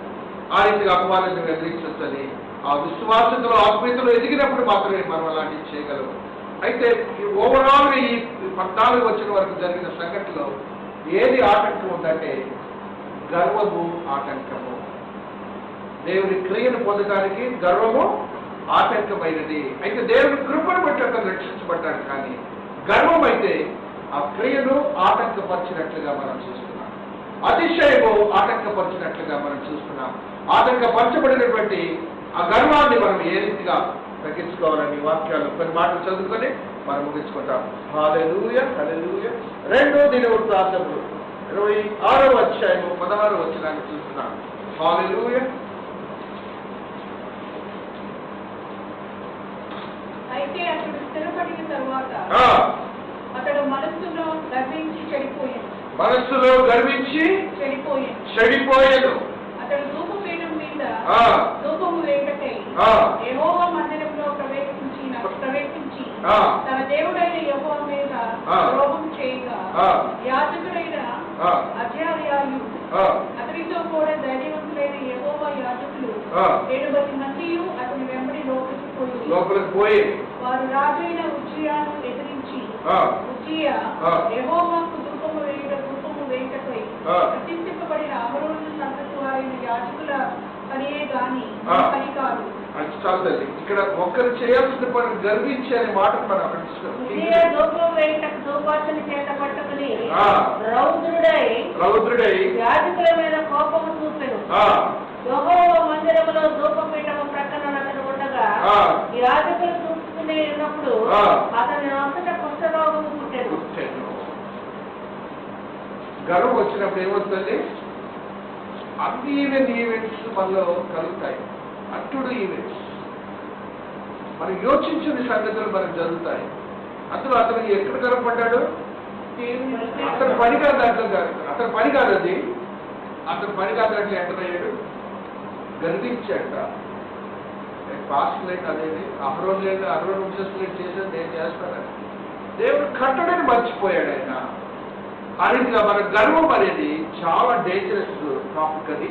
ఆ రీతిగా అపవాదిని నువ్వు ఎదిరించొచ్చని ఆ విశ్వాసంలో ఆత్మీయతలో ఎదిగినప్పుడు మాత్రమే మనం అలాంటివి చేయగలము. అయితే ఓవరాల్ ఈ 14 వచ్చిన వరకు జరిగిన సంఘటనలో ఏది ఆటంకం ఉందంటే గర్వము ఆటంకము. దేవుని క్రియను పొందడానికి గర్వము ఆటంకమైనది. అయితే దేవుని కృపను బట్టి అతను రక్షించబడ్డాడు, కానీ గర్వం అయితే ఆ క్రియను ఆటంకపరిచినట్లుగా మనం చూస్తున్నాం. అతిశయము ఆటంకపరిచినట్లుగా మనం చూస్తున్నాం. ఆటంకపరచబడినటువంటి ఆ గర్వాన్ని మనం ఏ రీతిగా తగ్గించుకోవాలని వాక్యాలు కొన్ని మాటలు చదువుకొని మనం ముగించుకుంటాం. హల్లెలూయా, హల్లెలూయా. 2వ దినవృత్తాంతములు 26వ అధ్యాయము 16వ వచనాన్ని చూస్తున్నాం. హల్లెలూయా. అయితే అతడు స్థిరపడిన తరువాత అతడు మనస్సులో గర్వించి చెడిపోయాను. అతడు ధూపపీఠం మీద ధూపము వేయటకై యెహోవా మందిరంలో ప్రవేశించి తన దేవుడైన యెహోవా మీద ద్రోహం చేయగా యాజకుడైన అజర్యాయు అతనితో కూడా ధైర్యవంతులైన యెహోవా యాజకులు 70 మంది అతని వెంబడి లోపలికి పోయి వారు రాజైన ఉజ్జియాను ఎదిరించి ఉజ్జియా యెహోవాకు ధూపము వేయుటకై ప్రతిష్ఠింపబడిన అహరోను సంతతి వారైన యాజకుల పనియే గాని పని కాదు. ఇక్కడ ఒక్కరు చేయాల్సిన పని గర్వించి అనే మాట మనం అక్కడ ధూపార్చన చేత పట్టుకుని రౌద్రుడై యాజకుల మీద కోపము చూపెను. యెహోవా మందిరములో ధూపపీఠము ప్రక్కన అతను ఉండగా యాజకులు చూసుకునే ఉన్నప్పుడు అతని అంతట కుష్ఠరోగము పుట్టెను. గర్వం వచ్చినప్పుడు ఏమవుతుంది? అన్ఈవెన్ ఈవెంట్స్ మనలో కలుగుతాయి. అట్టుడు ఈవెంట్స్, మనం యోచించిన సంగతులు మనకు జరుగుతాయి. అందులో అతను ఎక్కడ కనపడ్డాడు? అతని పని కాదు, అతని పని కాదు అది. అతని పని కాదంటే ఎంటయ్యాడు, గర్వించాట. పాస్ట్ లేదు అనేది, అహరోన్ లేదు, అహరోన్ వంశస్థులు చేసేది నేను చేస్తానని దేవుడు కట్టడని మర్చిపోయాడు ఆయన. ఆ రీతిగా మన గర్వం అనేది చాలా డేంజరస్ టాపిక్. అది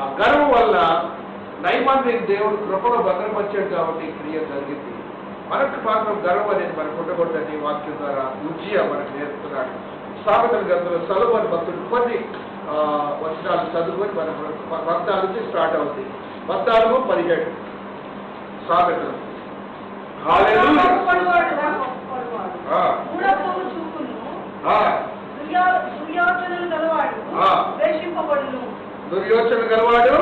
ఆ గర్వం వల్ల నైమాన్ని దేవుడు కృపలో భద్రపరిచాడు కాబట్టి క్రియ జరిగింది. మనకు మాత్రం గర్వం అనేది మనకు ఉండకూడదని వాక్యం ద్వారా ఉజ్జియా మనకు నేర్పుతున్నాడు. సామెతల గ్రంథంలో సొలొమోను భక్తుడు కొన్ని వచనాలు చదువుకొని మన 14 నుంచి స్టార్ట్ అవుతుంది. 14-17 సామెతలు. దుర్యోచన గలవాడు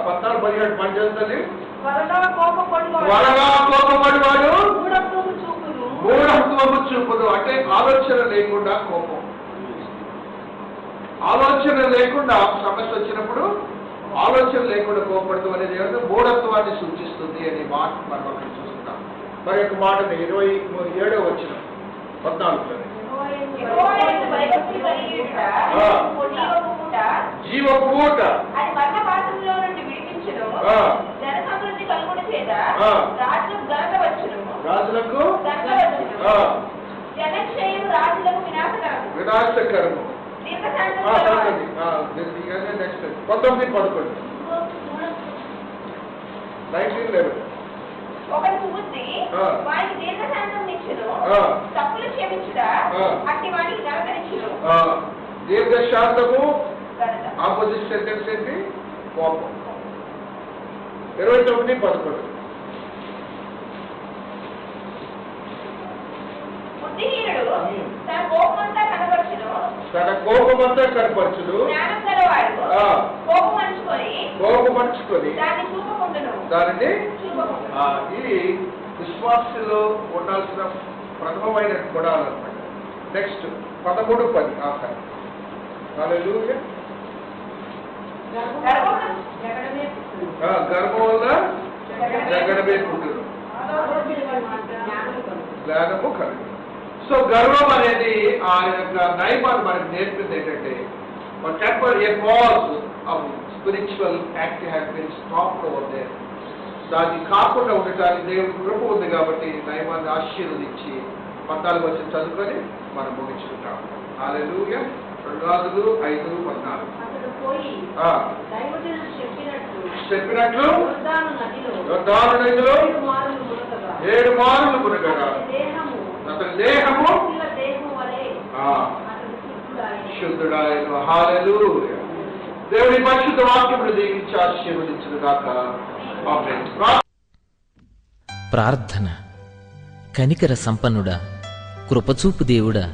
14-17 పని చేస్తుంది. త్వరగా కోపపడివాడు మూఢత్వము చూపును. అంటే ఆలోచన లేకుండా కోపం, ఆలోచన లేకుండా సమస్య వచ్చినప్పుడు ఆలోచన లేకుండా కోపడతాం అనేది ఏమంటే మూఢత్వాన్ని సూచిస్తుంది అనే మాట మనం అక్కడ చూస్తున్నాం. మరి యొక్క మాటని 27వ వచనం 14. జీవపు ఊట అది మరణ పాత్రలో నుండి విడిపించును. జన సమృద్ధి కలుగుడు చేత రాజులకు ఘనత వచ్చును. రాజులకు ఘనత వచ్చును. జనక్షయం రాజులకు వినాశకరము. దీర్ఘశాంతం నెక్స్ట్ 19-11 1911 ఒకటి బుద్ధి వారికి దీర్ఘశాంతం ఇచ్చును. తప్పులు క్షమించుట అట్టి వారికి ఘనతనిచ్చును. దీర్ఘశాంతము ఆపోజిట్ సెంటెన్స్ ఏంటి? కోపం. 29-11 బుద్ధిహీనుడు తన కోపమంతా కనపరచును. జ్ఞానం గలవాడు కోపమర్చుకొని దాన్ని చూపకుండును. ఇది విశ్వాసంలో ఉండాల్సిన ప్రథమమైన గుణాలన్నమాట. నెక్స్ట్ 13-10 ఆఖరి. హల్లెలూయా. గర్వం వల్ల జగడమే పుట్టును, జ్ఞానము కలుగు. సో గర్వం అనేది ఆ యొక్క నైమాన్ని మనకు నేర్పింది ఏంటంటే a cause of spiritual act has been stopped over there. దాన్ని కాకుండా ఉండటానికి దేవుడి కృప ఉంది కాబట్టి నైమాన్ని ఆశీర్వదించి 14 వచ్చి చదువుకొని మనం ముగించుకుంటాం. హల్లెలూయా. 2 రాజులు 5:14 చెప్పినట్లు యోర్దాను నదిలో 7 మారులు మునగగా అతని దేహము శుద్ధుడాయను. హల్లెలూయా. దేవుని పరిశుద్ధ వాక్యమును దీవించి ఆశీర్వదించును గాక. ఆమేన్. ప్రార్థన. కనికర సంపన్నుడా, కృపచూపు దేవుడా,